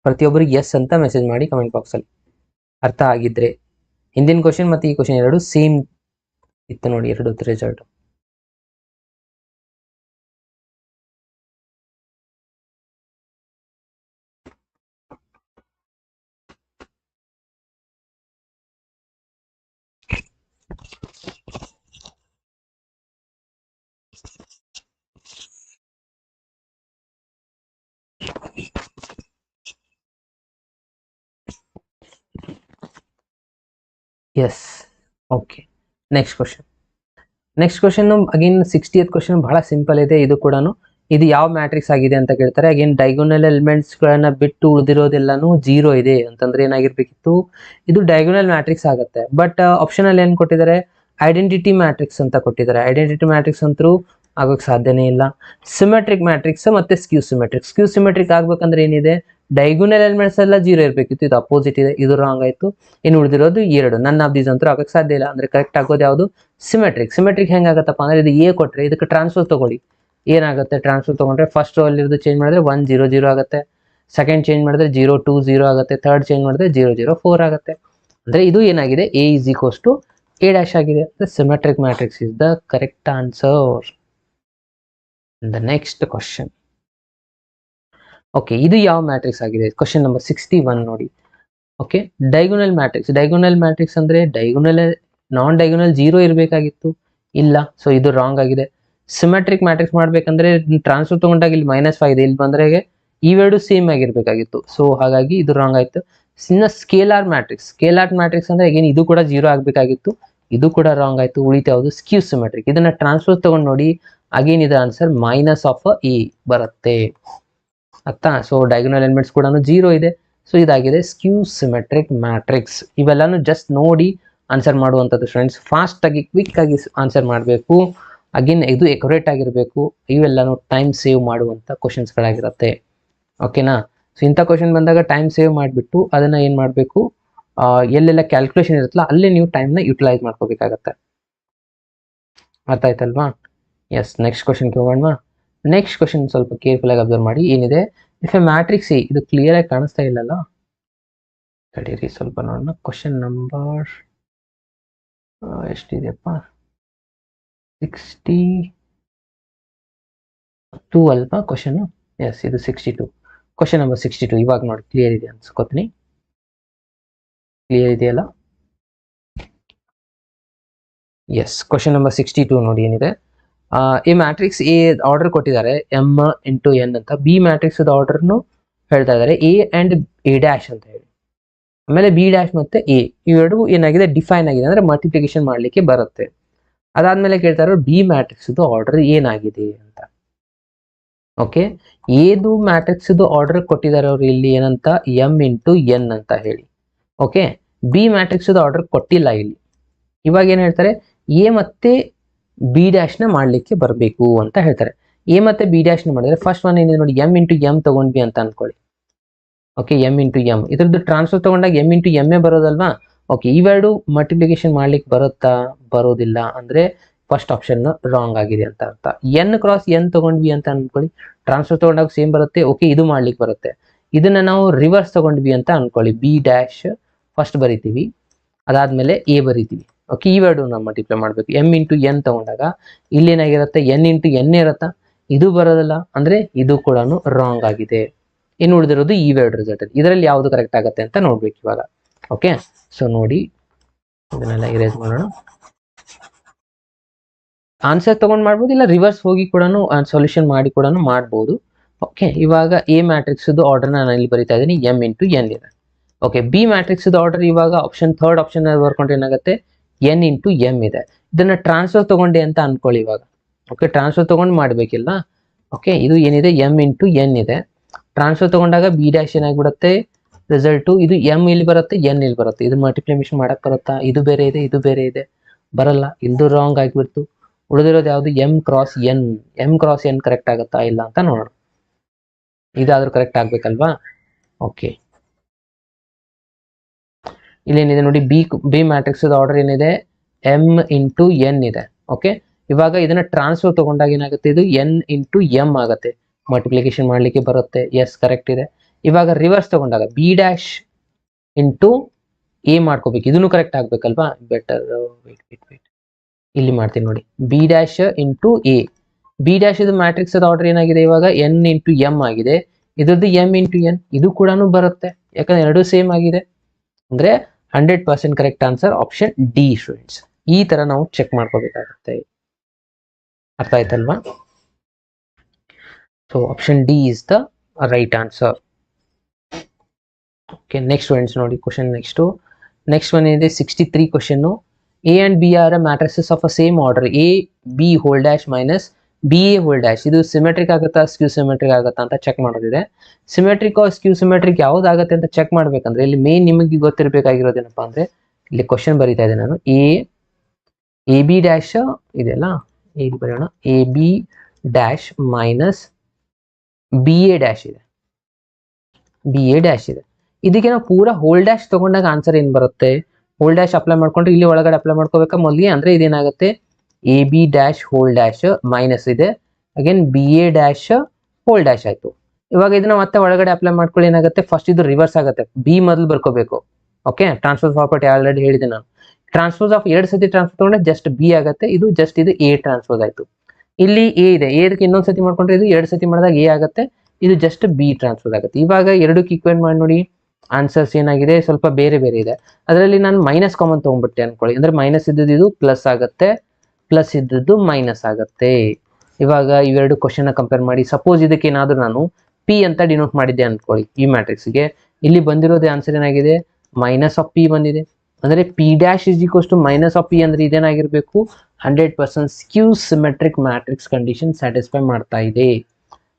ಪ್ರತಿಯೊಬ್ಬರಿಗೆ ಎಸ್ ಅಂತ ಮೆಸೇಜ್ ಮಾಡಿ ಕಮೆಂಟ್ ಬಾಕ್ಸ್ ಅಲ್ಲಿ ಅರ್ಥ ಆಗಿದ್ರೆ. ಹಿಂದಿನ ಕ್ವಶನ್ ಮತ್ತೆ ಈ ಕ್ವಶನ್ ಎರಡು ಸೇಮ್ ಇತ್ತು ನೋಡಿ, ಎರಡು result. Yes, okay. Next question again 60th question ಬಹಳ ಸಿಂಪಲ್ ಇದೆ. ಇದು ಕೂಡ ಇದು ಯಾವ ಮ್ಯಾಟ್ರಿಕ್ಸ್ ಆಗಿದೆ ಅಂತ ಕೇಳ್ತಾರೆ. ಅಗೇನ್ ಡೈಗೋನಲ್ ಎಲಿಮೆಂಟ್ಸ್ ಗಳನ್ನ ಬಿಟ್ಟು ಉಳಿದಿರೋದೆಲ್ಲಾನು 0 ಇದೆ ಅಂತಂದ್ರೆ ಏನಾಗಿರ್ಬೇಕಿತ್ತು, ಇದು ಡೈಗೋನಲ್ ಮ್ಯಾಟ್ರಿಕ್ಸ್ ಆಗುತ್ತೆ. ಬಟ್ ಆಪ್ಷನ್ ಅಲ್ಲಿ ಏನ್ ಕೊಟ್ಟಿದ್ದಾರೆ, ಐಡೆಂಟಿಟಿ ಮ್ಯಾಟ್ರಿಕ್ಸ್ ಅಂತ ಕೊಟ್ಟಿದ್ದಾರೆ. ಐಡೆಂಟಿಟಿ ಮ್ಯಾಟ್ರಿಕ್ಸ್ ಅಂತೂ ಆಗೋಕ್ ಸಾಧ್ಯನೇ ಇಲ್ಲ. ಸಿಮೆಟ್ರಿಕ್ ಮ್ಯಾಟ್ರಿಕ್ಸ್ ಮತ್ತೆ ಸ್ಕ್ಯೂ ಸಿಮೆಟ್ರಿಕ್ ಆಗ್ಬೇಕಂದ್ರೆ ಏನಿದೆ, ಡೈಗೋನಲ್ ಎಲಿಮೆಂಟ್ಸ್ ಎಲ್ಲ 0 ಇರ್ಬೇಕಿತ್ತು, ಇದು ಅಪೋಸಿಟ್ ಇದೆ, ಇದು ರಾಂಗ್ ಆಯ್ತು. ಇನ್ನು ಉಳಿದಿರೋದು 2, ನನ್ ಆಫ್ ದೀಸ್ ಅಂತೂ ಆಗಕ್ಕೆ ಸಾಧ್ಯ ಇಲ್ಲ. ಅಂದ್ರೆ ಕರೆಕ್ಟ್ ಆಗೋದು ಯಾವುದು, ಸಿಮೆಟ್ರಿಕ್ ಹೆಂಗಾಗತ್ತಪ್ಪ ಅಂದ್ರೆ ಇದು ಎ ಕೊಟ್ರೆ ಇದಕ್ಕೆ ಟ್ರಾನ್ಸ್ಫರ್ ತಗೊಳ್ಳಿ, ಏನಾಗುತ್ತೆ ಟ್ರಾನ್ಸ್ಫರ್ ತಗೊಂಡ್ರೆ ಫಸ್ಟ್ ರೋ ಅಲ್ಲಿ ಚೇಂಜ್ ಮಾಡಿದ್ರೆ 1 0 0 ಆಗುತ್ತೆ, ಸೆಕೆಂಡ್ ಚೇಂಜ್ ಮಾಡಿದ್ರೆ 0 2 0 ಆಗುತ್ತೆ, ಥರ್ಡ್ ಚೇಂಜ್ ಮಾಡಿದ್ರೆ 0 0 4 ಆಗುತ್ತೆ. ಅಂದ್ರೆ ಇದು ಏನಾಗಿದೆ, A is equals to A dash ಆಗಿದೆ. Symmetric matrix is the correct answer. The next question. Okay, ಇದು ಯಾವ ಮ್ಯಾಟ್ರಿಕ್ಸ್ ಆಗಿದೆ? ಕ್ವಶನ್ ನಂಬರ್ 61 ನೋಡಿ. ಓಕೆ, ಡೈಗೋನಲ್ ಮ್ಯಾಟ್ರಿಕ್ಸ್ ಅಂದ್ರೆ ನಾನ್ ಡೈಗೋನಲ್ 0 ಇರಬೇಕಾಗಿತ್ತು, ಇಲ್ಲ, ಸೊ ಇದು ರಾಂಗ್ ಆಗಿದೆ. ಸಿಮೆಟ್ರಿಕ್ ಮ್ಯಾಟ್ರಿಕ್ಸ್ ಮಾಡ್ಬೇಕಂದ್ರೆ ಟ್ರಾನ್ಸ್ಫರ್ ತಗೊಂಡಾಗ ಇಲ್ಲಿ -5 ಇದೆ, ಇಲ್ಲಿ ಬಂದ್ರೆ ಇವೆರಡು ಸೇಮ್ ಆಗಿರ್ಬೇಕಾಗಿತ್ತು, ಸೊ ಹಾಗಾಗಿ ಇದು ರಾಂಗ್ ಆಯ್ತು. ಇನ್ನು ಸ್ಕೇಲಾರ್ ಮ್ಯಾಟ್ರಿಕ್ಸ್ ಅಂದ್ರೆ ಅಗೇನ್ ಇದು ಕೂಡ 0 ಆಗ್ಬೇಕಾಗಿತ್ತು, ಇದು ಕೂಡ ರಾಂಗ್ ಆಯ್ತು. ಉಳಿತ ಯಾವುದು, ಸ್ಕ್ಯೂ ಸಿಮೆಟ್ರಿಕ್. ಇದನ್ನ ಟ್ರಾನ್ಸ್ಫರ್ ತಗೊಂಡು ನೋಡಿ, ಅಗೇನ್ ಇದರ ಆನ್ಸರ್ -e ಬರುತ್ತೆ. ಅರ್ಥ? ಸೊ ಡೈಗೋನಲ್ ಎಲಿಮೆಂಟ್ಸ್ ಕೂಡ 0 ಇದೆ, ಸೊ ಇದಾಗಿದೆ ಸ್ಕ್ಯೂ ಸಿಮೆಟ್ರಿಕ್ ಮ್ಯಾಟ್ರಿಕ್ಸ್. ಇವೆಲ್ಲಾನು ಜಸ್ಟ್ ನೋಡಿ ಆನ್ಸರ್ ಮಾಡುವಂಥದ್ದು ಸ್ಟೂಡೆಂಟ್ಸ್. ಫಾಸ್ಟ್ ಆಗಿ ಕ್ವಿಕ್ ಆಗಿ ಆನ್ಸರ್ ಮಾಡಬೇಕು. ಅಗೇನ್ ಇದು ಎಕ್ಯುರೇಟ್ ಆಗಿರಬೇಕು. ಇವೆಲ್ಲಾನು ಟೈಮ್ ಸೇವ್ ಮಾಡುವಂಥ ಕ್ವಶನ್ಸ್ಗಳಾಗಿರುತ್ತೆ. ಓಕೆನಾ? ಸೊ ಇಂಥ ಕ್ವಶನ್ ಬಂದಾಗ ಟೈಮ್ ಸೇವ್ ಮಾಡಿಬಿಟ್ಟು ಅದನ್ನ ಏನು ಮಾಡಬೇಕು, ಎಲ್ಲೆಲ್ಲ ಕ್ಯಾಲ್ಕುಲೇಷನ್ ಇರುತ್ತಲ್ಲ ಅಲ್ಲೇ ನೀವು ಟೈಮ್ನ ಯುಟಿಲೈಸ್ ಮಾಡ್ಕೋಬೇಕಾಗತ್ತೆ. ಅರ್ಥ ಆಯ್ತಲ್ವಾ? ಎಸ್, ನೆಕ್ಸ್ಟ್ ಕ್ವಶನ್ಗೆ ಹೋಗೋಣ. ನೆಕ್ಸ್ಟ್ ಕ್ವಶನ್ ಸ್ವಲ್ಪ ಕೇರ್ಫುಲ್ ಆಗಿ ಅಬ್ಸರ್ವ್ ಮಾಡಿ. ಏನಿದೆ, ಇಫ್ ಎ ಮ್ಯಾಟ್ರಿಕ್ಸ್ ಎ, ಇದು ಕ್ಲಿಯರ್ ಆಗಿ ಕಾಣಿಸ್ತಾ ಇಲ್ಲಲ್ಲ, ತಡೀರಿ ಸ್ವಲ್ಪ ನೋಡೋಣ. ಕ್ವಶನ್ ನಂಬರ್ ಎಷ್ಟಿದೆಯಪ್ಪ, 62 ಅಲ್ವಾ ಕ್ವಶನ್? ಎಸ್, ಇದು 62. ಕ್ವಶನ್ ನಂಬರ್ 62 ಇವಾಗ ನೋಡಿ ಕ್ಲಿಯರ್ ಇದೆ ಅನ್ಸ್ಕೊತೀನಿ. ಕ್ಲಿಯರ್ ಇದೆಯಲ್ಲ? ಎಸ್, ಕ್ವಶನ್ ನಂಬರ್ 62 ನೋಡಿ ಏನಿದೆ. ಈ ಮ್ಯಾಟ್ರಿಕ್ಸ್ ಎ ಆರ್ಡರ್ ಕೊಟ್ಟಿದ್ದಾರೆ m×n ಅಂತ. ಬಿ ಮ್ಯಾಟ್ರಿಕ್ಸ್ ಆರ್ಡರ್ನು ಹೇಳ್ತಾ ಇದ್ದಾರೆ ಎ ಅಂಡ್ ಎ ಡ್ಯಾಶ್ ಅಂತ ಹೇಳಿ. ಆಮೇಲೆ ಬಿ ಡ್ಯಾಶ್ ಮತ್ತೆ ಎ ಇವೆರಡು ಏನಾಗಿದೆ, ಡಿಫೈನ್ ಆಗಿದೆ, ಅಂದ್ರೆ ಮಲ್ಟಿಪ್ಲಿಕೇಶನ್ ಮಾಡ್ಲಿಕ್ಕೆ ಬರುತ್ತೆ. ಅದಾದ್ಮೇಲೆ ಕೇಳ್ತಾ ಇರೋ ಬಿ ಮ್ಯಾಟ್ರಿಕ್ಸ್ ಆರ್ಡರ್ ಏನಾಗಿದೆ ಅಂತ. ಓಕೆ, ಏದು ಮ್ಯಾಟ್ರಿಕ್ಸ್ ಆರ್ಡರ್ ಕೊಟ್ಟಿದ್ದಾರೆ ಅವರು ಇಲ್ಲಿ ಏನಂತ, m×n ಅಂತ ಹೇಳಿ. ಓಕೆ, ಬಿ ಮ್ಯಾಟ್ರಿಕ್ಸ್ ಆರ್ಡರ್ ಕೊಟ್ಟಿಲ್ಲ ಇಲ್ಲಿ. ಇವಾಗ ಏನ್ ಹೇಳ್ತಾರೆ, ಎ ಮತ್ತೆ ಬಿ ಡ್ಯಾಶ್ ನ ಮಾಡ್ಲಿಕ್ಕೆ ಬರಬೇಕು ಅಂತ ಹೇಳ್ತಾರೆ. ಎ ಮತ್ತೆ ಬಿ ಡ್ಯಾಶ್ ನ ಮಾಡಿದ್ರೆ ಫಸ್ಟ್ ಒನ್ ಏನಿದೆ ನೋಡಿ, m×m ತಗೊಂಡ್ವಿ ಅಂತ ಅನ್ಕೊಳ್ಳಿ. ಓಕೆ, m×m ಇದ್ರದ್ದು ಟ್ರಾನ್ಸ್ಫರ್ ತಗೊಂಡಾಗ m×m ಬರೋದಲ್ವಾ. ಓಕೆ, ಇವೆರಡು ಮಲ್ಟಿಪ್ಲಿಕೇಶನ್ ಮಾಡ್ಲಿಕ್ಕೆ ಬರುತ್ತಾ, ಬರೋದಿಲ್ಲ, ಅಂದ್ರೆ ಫಸ್ಟ್ ಆಪ್ಷನ್ ರಾಂಗ್ ಆಗಿದೆ ಅಂತ ಅರ್ಥ. n×n ತಗೊಂಡ್ವಿ ಅಂತ ಅನ್ಕೊಳ್ಳಿ, ಟ್ರಾನ್ಸ್ಫರ್ ತಗೊಂಡಾಗ ಸೇಮ್ ಬರುತ್ತೆ. ಓಕೆ, ಇದು ಮಾಡ್ಲಿಕ್ಕೆ ಬರುತ್ತೆ. ಇದನ್ನ ನಾವು ರಿವರ್ಸ್ ತಗೊಂಡ್ವಿ ಅಂತ ಅನ್ಕೊಳ್ಳಿ, ಬಿ ಡ್ಯಾಶ್ ಫಸ್ಟ್ ಬರಿತೀವಿ, ಅದಾದ್ಮೇಲೆ ಎ ಬರಿತೀವಿ. ಓಕೆ, ಇವೆರಡು ನಾವು ಮಲ್ಟಿಪ್ಲೈ ಮಾಡ್ಬೇಕು. m×n ತಗೊಂಡಾಗ ಇಲ್ಲೇನಾಗಿರುತ್ತೆ, n×n ಇರತ್ತಾ, ಇದು ಬರೋದಿಲ್ಲ, ಅಂದ್ರೆ ಇದು ಕೂಡ ರಾಂಗ್ ಆಗಿದೆ. ಇನ್ನು ಉಳಿದಿರೋದು ಇವೆರಡು ರಿಸಲ್ಟ್. ಇದರಲ್ಲಿ ಯಾವುದು ಕರೆಕ್ಟ್ ಆಗುತ್ತೆ ಅಂತ ನೋಡ್ಬೇಕು ಇವಾಗ. ಓಕೆ, ಸೊ ನೋಡಿ ಇದನ್ನೆಲ್ಲ ಇರೇಸ್ ಮಾಡೋಣ. ಆನ್ಸರ್ ತಗೊಂಡ್ ಮಾಡ್ಬೋದು, ಇಲ್ಲ ರಿವರ್ಸ್ ಹೋಗಿ ಕೂಡ ಸೊಲ್ಯೂಷನ್ ಮಾಡಿ ಕೂಡ ಮಾಡ್ಬೋದು. ಓಕೆ, ಇವಾಗ ಎ ಮ್ಯಾಟ್ರಿಕ್ಸ್ ಆರ್ಡರ್ ನಾನು ಇಲ್ಲಿ ಬರಿತಾ ಇದ್ದೀನಿ, m×n ಇದೆ. ಓಕೆ, ಬಿ ಮ್ಯಾಟ್ರಿಕ್ಸ್ ಆರ್ಡರ್ ಇವಾಗ ಥರ್ಡ್ ಆಪ್ಷನ್ ಬರ್ಕೊಂಡ್ರೆ ಏನಾಗುತ್ತೆ, n×m ಇದೆ. ಇದನ್ನ ಟ್ರಾನ್ಸ್ಫರ್ ತಗೊಂಡೆ ಅಂತ ಅನ್ಕೊಳ್ಳಿ ಇವಾಗ. ಓಕೆ, ಟ್ರಾನ್ಸ್ಫರ್ ತಗೊಂಡು ಮಾಡ್ಬೇಕಿಲ್ಲ. ಓಕೆ, ಇದು ಏನಿದೆ m×n ಇದೆ. ಟ್ರಾನ್ಸ್ಫರ್ ತಗೊಂಡಾಗ ಬಿ ಡ್ಯಾಶ್ ಏನಾಗ್ಬಿಡುತ್ತೆ ರಿಸಲ್ಟು, ಇದು m ಇಲ್ಲಿ ಬರುತ್ತೆ, n ಇಲ್ಲಿ ಬರುತ್ತೆ. ಇದು ಮಲ್ಟಿಪ್ಲಿಕೇಶನ್ ಮಾಡಕ್ ಬರುತ್ತಾ, ಇದು ಬೇರೆ ಇದೆ, ಇದು ಬೇರೆ ಇದೆ, ಬರಲ್ಲ, ಇದು ರಾಂಗ್ ಆಗಿಬಿಡ್ತು. ಉಳಿದಿರೋದು ಯಾವುದು, m×n. m×n ಕರೆಕ್ಟ್ ಆಗುತ್ತಾ ಇಲ್ಲ ಅಂತ ನೋಡೋಣ. ಇದಾದ್ರೂ ಕರೆಕ್ಟ್ ಆಗ್ಬೇಕಲ್ವಾ. ಓಕೆ, ಇಲ್ಲೇನಿದೆ ನೋಡಿ, ಬಿ ಮ್ಯಾಟ್ರಿಕ್ಸ್ ಆರ್ಡರ್ ಏನಿದೆ, m×n ಇದೆ. ಓಕೆ, ಇವಾಗ ಇದನ್ನ ಟ್ರಾನ್ಸ್ಫರ್ ತಗೊಂಡಾಗ ಏನಾಗುತ್ತೆ, ಇದು n×m ಆಗುತ್ತೆ, ಮಲ್ಟಿಪ್ಲಿಕೇಶನ್ ಮಾಡ್ಲಿಕ್ಕೆ ಬರುತ್ತೆ. ಎಸ್, ಕರೆಕ್ಟ್ ಇದೆ. ಇವಾಗ ರಿವರ್ಸ್ ತಗೊಂಡಾಗ ಬಿ ಡ್ಯಾಶ್ ಇಂಟು ಎ ಮಾಡ್ಕೋಬೇಕು, ಇದನ್ನು ಕರೆಕ್ಟ್ ಆಗ್ಬೇಕಲ್ವಾ. ಬೆಟರ್ ವೇಟ್ ಇಲ್ಲಿ ಮಾಡ್ತೀನಿ ನೋಡಿ, be dash into A. B dash ಇದು ಮ್ಯಾಟ್ರಿಕ್ಸ್ ಆರ್ಡರ್ ಏನಾಗಿದೆ ಇವಾಗ, n×m ಆಗಿದೆ. ಇದ್ರದ್ದು m×n, ಇದು ಕೂಡ ಬರುತ್ತೆ, ಯಾಕಂದ್ರೆ ಎರಡು ಸೇಮ್ ಆಗಿದೆ. ಅಂದ್ರೆ 100% correct answer option D students. ಈ ತರ ನಾವು ಚೆಕ್ ಮಾಡ್ಕೋಬೇಕಾಗುತ್ತೆ. ಅರ್ಥ ಆಯ್ತಲ್ವಾ? So option D is the right answer. Okay, next students ನೋಡಿ ಕ್ವಶನ್ ನೆಕ್ಸ್ಟ್ ಒನ್ ಏನಿದೆ 63 question. A and B are matrices of a same order, A B whole dash minus B A whole dash. ಇದು symmetric ಆಗುತ್ತಾ skew symmetric ಆಗುತ್ತಾ ಅಂತ check ಮಾಡೋದಿದೆ. Symmetric or skew symmetric ಯಾವ್ದಾಗತ್ತೆ ಅಂತ check ಮಾಡ್ಬೇಕಂದ್ರೆ ಇಲ್ಲಿ ಮೇನ್ ನಿಮಗೆ ಗೊತ್ತಿರಬೇಕಾಗಿರೋದೇನಪ್ಪಾ ಅಂದ್ರೆ, ಇಲ್ಲಿ ಕ್ವಶನ್ ಬರೀತಾ ಇದೆ ನಾನು, ಎ ಬಿ ಡ್ಯಾಶ್ ಇದೆಯಲ್ಲ, ಇಲ್ಲಿ ಬರೆಯೋಣ, A B dash minus B A dash ಇದೆ, ಬಿ ಎ ಡ್ಯಾಶ್ ಇದೆ. ಇದಕ್ಕೆ ನಾವು ಪೂರಾ ಹೋಲ್ ಡ್ಯಾಶ್ ತಗೊಂಡಾಗ ಆನ್ಸರ್ ಏನ್ ಬರುತ್ತೆ, ಹೋಲ್ ಡ್ಯಾಶ್ ಅಪ್ಲೈ ಮಾಡ್ಕೊಂಡ್ರೆ ಇಲ್ಲಿ ಒಳಗಡೆ ಅಪ್ಲೈ ಮಾಡ್ಕೋಬೇಕಾ ಮೊದಲಿಗೆ, ಅಂದ್ರೆ ಇದೇನಾಗುತ್ತೆ, A B dash whole dash minus ಇದೆ, again B A dash whole dash ಆಯ್ತು. ಇವಾಗ ಇದನ್ನ ಮತ್ತೆ ಒಳಗಡೆ ಅಪ್ಲೈ ಮಾಡ್ಕೊಳ್ಳಿ, ಏನಾಗುತ್ತೆ, ಫಸ್ಟ್ ಇದು ರಿವರ್ಸ್ ಆಗುತ್ತೆ, ಬಿ ಮೊದಲು ಬರ್ಕೋಬೇಕು. ಓಕೆ, ಟ್ರಾನ್ಸ್ಫರ್ ಪ್ರಾಪರ್ಟಿ ಆಲ್ರೆಡಿ ಹೇಳಿದೆ ನಾನು. ಟ್ರಾನ್ಸ್ಫರ್ಸ್ ಆಫ್ 2 ಸತಿ ಟ್ರಾನ್ಸ್ಫರ್ ತಗೊಂಡ್ರೆ ಜಸ್ಟ್ ಬಿ ಆಗುತ್ತೆ, ಇದು ಜಸ್ಟ್ ಇದು ಎ ಟ್ರಾನ್ಸ್ಫರ್ ಆಯ್ತು. ಇಲ್ಲಿ ಎ ಇದೆ, ಎದಕ್ಕೆ ಇನ್ನೊಂದ್ ಸತಿ ಮಾಡ್ಕೊಂಡ್ರೆ ಇದು 2 ಸತಿ ಮಾಡಿದಾಗ ಎ ಆಗುತ್ತೆ, ಇದು ಜಸ್ಟ್ ಬಿ ಟ್ರಾನ್ಸ್ಫರ್ ಆಗುತ್ತೆ. ಇವಾಗ ಎರಡಕ್ಕೆ ಈಕ್ವೇಟ್ ಮಾಡಿ ನೋಡಿ, ಆನ್ಸರ್ಸ್ ಏನಾಗಿದೆ ಸ್ವಲ್ಪ ಬೇರೆ ಬೇರೆ ಇದೆ. ಅದರಲ್ಲಿ ನಾನು ಮೈನಸ್ ಕಾಮನ್ ತಗೊಂಡ್ಬಿಟ್ಟೆ ಅನ್ಕೊಳ್ಳಿ, ಅಂದ್ರೆ ಮೈನಸ್ ಇದ್ದದ್ದು ಇದು ಪ್ಲಸ್ ಆಗುತ್ತೆ, ಪ್ಲಸ್ ಇದ್ದದ್ದು ಮೈನಸ್ ಆಗುತ್ತೆ. ಇವಾಗ ಇವೆರಡು ಕ್ವಶನ್ ಕಂಪೇರ್ ಮಾಡಿ, ಸಪೋಸ್ ಇದಕ್ಕೆ ಏನಾದ್ರು ನಾನು ಪಿ ಅಂತ ಡಿನೋಟ್ ಮಾಡಿದ್ದೆ ಅನ್ಕೊಳ್ಳಿ ಈ ಮ್ಯಾಟ್ರಿಕ್ಸ್ಗೆ, ಇಲ್ಲಿ ಬಂದಿರೋದೇ ಆನ್ಸರ್ ಏನಾಗಿದೆ, ಮೈನಸ್ ಆಫ್ ಪಿ ಬಂದಿದೆ. ಅಂದ್ರೆ P dash is equals to minus of P, ಅಂದ್ರೆ ಇದೇನಾಗಿರ್ಬೇಕು, 100% skew symmetric matrix condition satisfy ಮಾಡ್ತಾ ಇದೆ.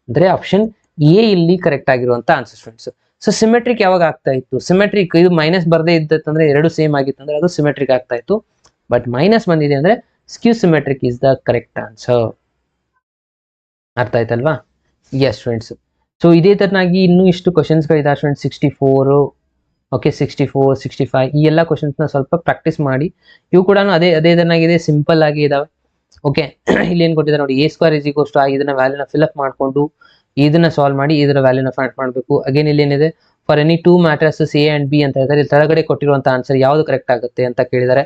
ಅಂದ್ರೆ ಆಪ್ಷನ್ ಎ ಇಲ್ಲಿ ಕರೆಕ್ಟ್ ಆಗಿರುವಂತ ಆನ್ಸರ್ ಸ್ಟೂಡೆಂಟ್ಸ್. ಸೊ ಸಿಮೆಟ್ರಿಕ್ ಯಾವಾಗ ಆಗ್ತಾ ಇತ್ತು, ಸಿಮೆಟ್ರಿಕ್ ಇದು ಮೈನಸ್ ಬರ್ದೇ ಇದ್ದತ್ತಂದ್ರೆ ಎರಡು ಸೇಮ್ ಆಗಿತ್ತು ಅಂದ್ರೆ ಅದು ಸಿಮೆಟ್ರಿಕ್ ಆಗ್ತಾ ಇತ್ತು. ಬಟ್ ಮೈನಸ್ ಬಂದಿದೆ ಅಂದ್ರೆ ಸ್ಕ್ಯೂ symmetric is the correct answer. ಅರ್ಥ ಆಯ್ತಲ್ವಾ? S students. ಸೊ ಇದೇ ತರನಾಗಿ ಇನ್ನೂ ಇಷ್ಟು ಕ್ವಶನ್ಸ್ಗಳಿದಾವೆ ಸ್ಟೂಡೆಂಟ್ಸ್, 64, ಓಕೆ 64, 65 ಈ ಎಲ್ಲ ಕ್ವಶನ್ಸ್ನ ಸ್ವಲ್ಪ ಪ್ರಾಕ್ಟೀಸ್ ಮಾಡಿ. ಇವು ಕೂಡ ಅದೇ ತರನಾಗಿದೆ, ಸಿಂಪಲ್ ಆಗಿ ಇದಾವೆ. ಓಕೆ, ಇಲ್ಲಿ ಏನ್ ಕೊಟ್ಟಿದ್ದಾರೆ ನೋಡಿ, a² ಇಸ್ ಈಕ್ವಲ್ಸ್ ಟು ಇದನ್ನ ವ್ಯಾಲ್ಯೂನ ಫಿಲ್ ಅಪ್ ಮಾಡ್ಕೊಂಡು ಇದನ್ನ ಸಾಲ್ವ್ ಮಾಡಿ ಇದರ ವ್ಯಾಲ್ಯೂನ ಫೈಂಡ್ ಮಾಡಬೇಕು. ಅಗೇನ್ ಇಲ್ಲಿ ಏನಿದೆ, for any two matrices A and B ಅಂತ ಹೇಳ್ತಾರೆ. ಇಲ್ಲಿ ಕೆಳಗಡೆ ಕೊಟ್ಟಿರುವಂತ ಆನ್ಸರ್ ಯಾವ್ದು ಕರೆಕ್ಟ್ ಆಗುತ್ತೆ ಅಂತ ಕೇಳಿದ್ದಾರೆ.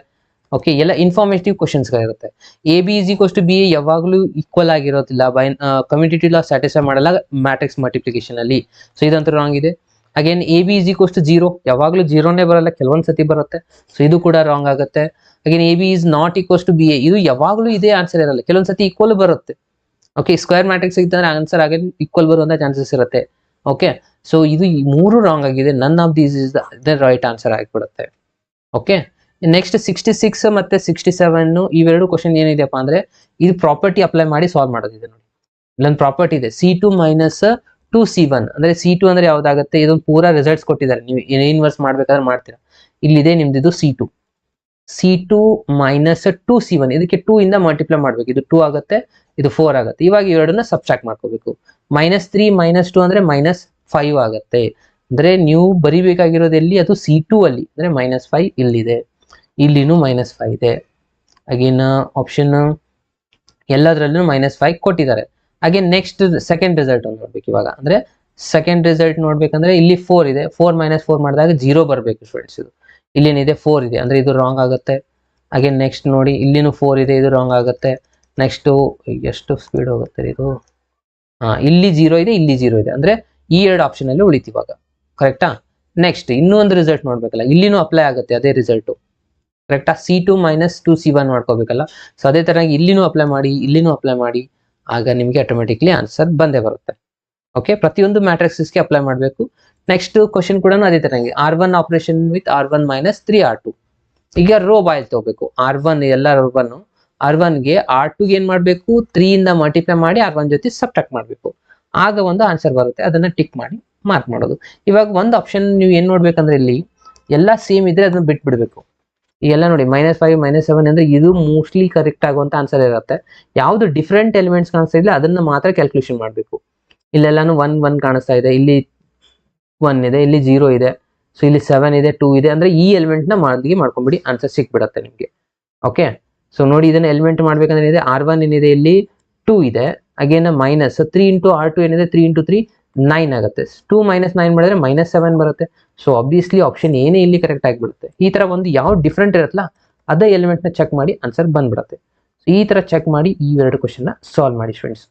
ಓಕೆ, ಎಲ್ಲ ಇನ್ಫಾರ್ಮೇಟಿವ್ ಕ್ವಶನ್ಸ್ಗಳಿರುತ್ತೆ. A B is equals to B ಯಾವಾಗಲೂ ಈಕ್ವಲ್ ಆಗಿರೋದಿಲ್ಲ, ಬೈ ಕಮ್ಯುಟೇಟಿವ್ ಲಾ ಸ್ಯಾಟಿಸ್ಫೈ ಮಾಡಲ್ಲ ಮ್ಯಾಟ್ರಿಕ್ಸ್ ಮಲ್ಟಿಪ್ಲಿಕೇಶನ್ ಅಲ್ಲಿ. ಸೊ ಇದಂತೂ ರಾಂಗ್ ಇದೆ. Again A B is equals to zero ಯಾವಾಗಲೂ ಜೀರೋನೇ ಬರಲ್ಲ, ಕೆಲವೊಂದ್ ಸತಿ ಬರುತ್ತೆ. ಸೊ ಇದು ಕೂಡ ರಾಂಗ್ ಆಗುತ್ತೆ. Again A B is not equals to B A, ಇದು ಯಾವಾಗಲೂ ಇದೇ ಆನ್ಸರ್ ಇರಲ್ಲ, ಕೆಲವೊಂದ್ ಸತಿ ಈಕ್ವಲ್ ಬರುತ್ತೆ. ಓಕೆ, ಸ್ಕ್ವೇರ್ ಮ್ಯಾಟ್ರಿಕ್ಸ್ ಇದ್ದಂದ್ರೆ ಆನ್ಸರ್ ಅಗೇನ್ ಈಕ್ವಲ್ ಬರುವಂತ ಚಾನ್ಸಸ್ ಇರುತ್ತೆ. ಓಕೆ, ಸೊ ಇದು ಈ ಮೂರು ರಾಂಗ್ ಆಗಿದೆ. None of these is the right answer ಆಗಿಬಿಡುತ್ತೆ. ಓಕೆ, ನೆಕ್ಸ್ಟ್ 66 ಮತ್ತೆ 67 ಇವೆರಡು ಕ್ವಶನ್ ಏನಿದೆಪ್ಪ ಅಂದ್ರೆ ಇದು ಪ್ರಾಪರ್ಟಿ ಅಪ್ಲೈ ಮಾಡಿ ಸಾಲ್ವ್ ಮಾಡೋದಿದೆ. ನೋಡಿ, ಇಲ್ಲೊಂದು ಪ್ರಾಪರ್ಟಿ ಇದೆ, C2 ಮೈನಸ್ 2C1 ಅಂದ್ರೆ C2 ಅಂದ್ರೆ ಯಾವ್ದಾಗುತ್ತೆ, ಇದೊಂದು ಪೂರಾ ರಿಸಲ್ಟ್ಸ್ ಕೊಟ್ಟಿದ್ದಾರೆ, ನೀವು ಇನ್ವರ್ಸ್ ಮಾಡ್ಬೇಕಾದ್ರೆ ಮಾಡ್ತೀರಾ. ಇಲ್ಲಿದೆ ನಿಮ್ದು C2 ಮೈನಸ್ 2C1, ಇದಕ್ಕೆ 2 ಇಂದ ಮಲ್ಟಿಪ್ಲೈ ಮಾಡ್ಬೇಕು. ಇದು 2 ಆಗುತ್ತೆ, ಇದು 4 ಆಗುತ್ತೆ. ಇವಾಗ ಇವೆರಡನ್ನ ಸಬ್ಸ್ಟ್ರಾಕ್ಟ್ ಮಾಡ್ಕೋಬೇಕು. -3 -2 ಅಂದ್ರೆ -5 ಆಗುತ್ತೆ. ಅಂದ್ರೆ ನೀವು ಬರಿಬೇಕಾಗಿರೋದು ಎಲ್ಲಿ, ಅದು C2 ಅಲ್ಲಿ, ಅಂದ್ರೆ -5 ಇಲ್ಲಿದೆ, ಇಲ್ಲಿನೂ -5 ಇದೆ. ಅಗೇನ್ ಆಪ್ಷನ್ ಎಲ್ಲದರಲ್ಲೂ -5 ಕೊಟ್ಟಿದ್ದಾರೆ. ಅಗೇನ್ ನೆಕ್ಸ್ಟ್ ಸೆಕೆಂಡ್ ರಿಸಲ್ಟ್ ನೋಡ್ಬೇಕು ಇವಾಗ. ಅಂದ್ರೆ ಸೆಕೆಂಡ್ ರಿಸಲ್ಟ್ ನೋಡ್ಬೇಕಂದ್ರೆ ಇಲ್ಲಿ 4 ಇದೆ, 4 - 4 ಮಾಡಿದಾಗ 0 ಬರಬೇಕು ಸ್ಟೂಡೆಂಟ್ಸ್. ಇದು ಇಲ್ಲೇನಿದೆ 4 ಇದೆ, ಅಂದ್ರೆ ಇದು ರಾಂಗ್ ಆಗುತ್ತೆ. ಅಗೇನ್ ನೆಕ್ಸ್ಟ್ ನೋಡಿ, ಇಲ್ಲಿನೂ 4 ಇದೆ, ಇದು ರಾಂಗ್ ಆಗುತ್ತೆ. ನೆಕ್ಸ್ಟ್ ಎಷ್ಟು ಸ್ಪೀಡ್ ಹೋಗುತ್ತೆ ಇದು, ಇಲ್ಲಿ 0 ಇದೆ, ಇಲ್ಲಿ 0 ಇದೆ, ಅಂದ್ರೆ ಈ ಎರಡು ಆಪ್ಷನ್ ಅಲ್ಲಿ ಉಳಿತು ಇವಾಗ. ಕರೆಕ್ಟಾ? ನೆಕ್ಸ್ಟ್ ಇನ್ನೂ ಒಂದು ರಿಸಲ್ಟ್ ನೋಡ್ಬೇಕಲ್ಲ, ಇಲ್ಲಿನೂ ಅಪ್ಲೈ ಆಗುತ್ತೆ ಅದೇ ರಿಸಲ್ಟ್. ಕರೆಕ್ಟಾ? C2 minus 2C1 ಮಾಡ್ಕೋಬೇಕಲ್ಲ. ಸೊ ಅದೇ ತರ ಇಲ್ಲಿನೂ ಅಪ್ಲೈ ಮಾಡಿ, ಇಲ್ಲಿನೂ ಅಪ್ಲೈ ಮಾಡಿ, ಆಗ ನಿಮಗೆ ಆಟೋಮೆಟಿಕ್ಲಿ ಆನ್ಸರ್ ಬಂದೇ ಬರುತ್ತೆ. ಓಕೆ, ಪ್ರತಿಯೊಂದು ಮ್ಯಾಟ್ರಿಕ್ಸ್ಗೆ ಅಪ್ಲೈ ಮಾಡಬೇಕು. ನೆಕ್ಸ್ಟ್ ಕ್ವಶನ್ ಕೂಡ ಅದೇ ತರ R1 operation with R1 minus 3R2. ಈಗ ರೋ ಬಾಯ್ ತಗೋಬೇಕು. R1 ಎಲ್ಲ R1ಗೆ R2ಗೆ ಏನ್ ಮಾಡಬೇಕು, 3 ಇಂದ ಮಲ್ಟಿಪ್ಲೈ ಮಾಡಿ R1 ಜೊತೆ ಸಬ್ಟ್ರಾಕ್ಟ್ ಮಾಡಬೇಕು. ಆಗ ಒಂದು ಆನ್ಸರ್ ಬರುತ್ತೆ, ಅದನ್ನ ಟಿಕ್ ಮಾಡಿ ಮಾರ್ಕ್ ಮಾಡೋದು. ಇವಾಗ ಒಂದು ಆಪ್ಷನ್ ನೀವು ಏನ್ ನೋಡ್ಬೇಕಂದ್ರೆ ಇಲ್ಲಿ ಎಲ್ಲ ಸೇಮ್ ಇದ್ರೆ ಅದನ್ನ ಬಿಟ್ಬಿಡ್ಬೇಕು. ಎಲ್ಲ ನೋಡಿ -5 -7 ಅಂದ್ರೆ ಇದು ಮೋಸ್ಟ್ಲಿ ಕರೆಕ್ಟ್ ಆಗುವಂತ ಆನ್ಸರ್ ಇರುತ್ತೆ. ಯಾವ್ದು ಡಿಫ್ರೆಂಟ್ ಎಲಿಮೆಂಟ್ಸ್ ಕಾಣಿಸ್ತಾ ಇಲ್ಲ ಅದನ್ನ ಮಾತ್ರ ಕ್ಯಾಲ್ಕುಲೇಷನ್ ಮಾಡಬೇಕು. ಇಲ್ಲೆಲ್ಲಾನು 1 1 ಕಾಣಿಸ್ತಾ ಇದೆ, ಇಲ್ಲಿ 1 ಇದೆ, ಇಲ್ಲಿ 0 ಇದೆ, ಸೊ ಇಲ್ಲಿ 7 ಇದೆ, 2 ಇದೆ, ಅಂದ್ರೆ ಈ ಎಲಿಮೆಂಟ್ ನ ಮಾಡ್ಕೊಂಡ್ಬಿಡಿ, ಆನ್ಸರ್ ಸಿಕ್ಬಿಡತ್ತೆ ನಿಮ್ಗೆ. ಓಕೆ, ಸೊ ನೋಡಿ ಇದನ್ನ ಎಲಿಮೆಂಟ್ ಮಾಡ್ಬೇಕಂದ್ರೆ ಏನಿದೆ, R1 ಏನಿದೆ, ಇಲ್ಲಿ 2 ಇದೆ, ಅಗೇನ್ ಮೈನಸ್ 3 ಇಂಟು R2 ಏನಿದೆ, 3 ಇಂಟು 3 9 ಆಗುತ್ತೆ. 2 - 9 ಮಾಡಿದ್ರೆ -7 ಬರುತ್ತೆ. ಸೊ ಆಬ್ವಿಯಸ್ಲಿ ಆಪ್ಷನ್ ಏನೇ ಇಲ್ಲಿ ಕರೆಕ್ಟ್ ಆಗಿಬಿಡುತ್ತೆ. ಈ ತರ ಒಂದು ಯಾವ ಡಿಫ್ರೆಂಟ್ ಇರುತ್ತಲ್ಲ ಅದೇ ಎಲಿಮೆಂಟ್ ನ ಚೆಕ್ ಮಾಡಿ ಆನ್ಸರ್ ಬಂದ್ಬಿಡುತ್ತೆ. ಈ ತರ ಚೆಕ್ ಮಾಡಿ ಈ ಎರಡು ಕ್ವಶನ್ ನ ಸಾಲ್ವ್ ಮಾಡಿ ಫ್ರೆಂಡ್ಸ್.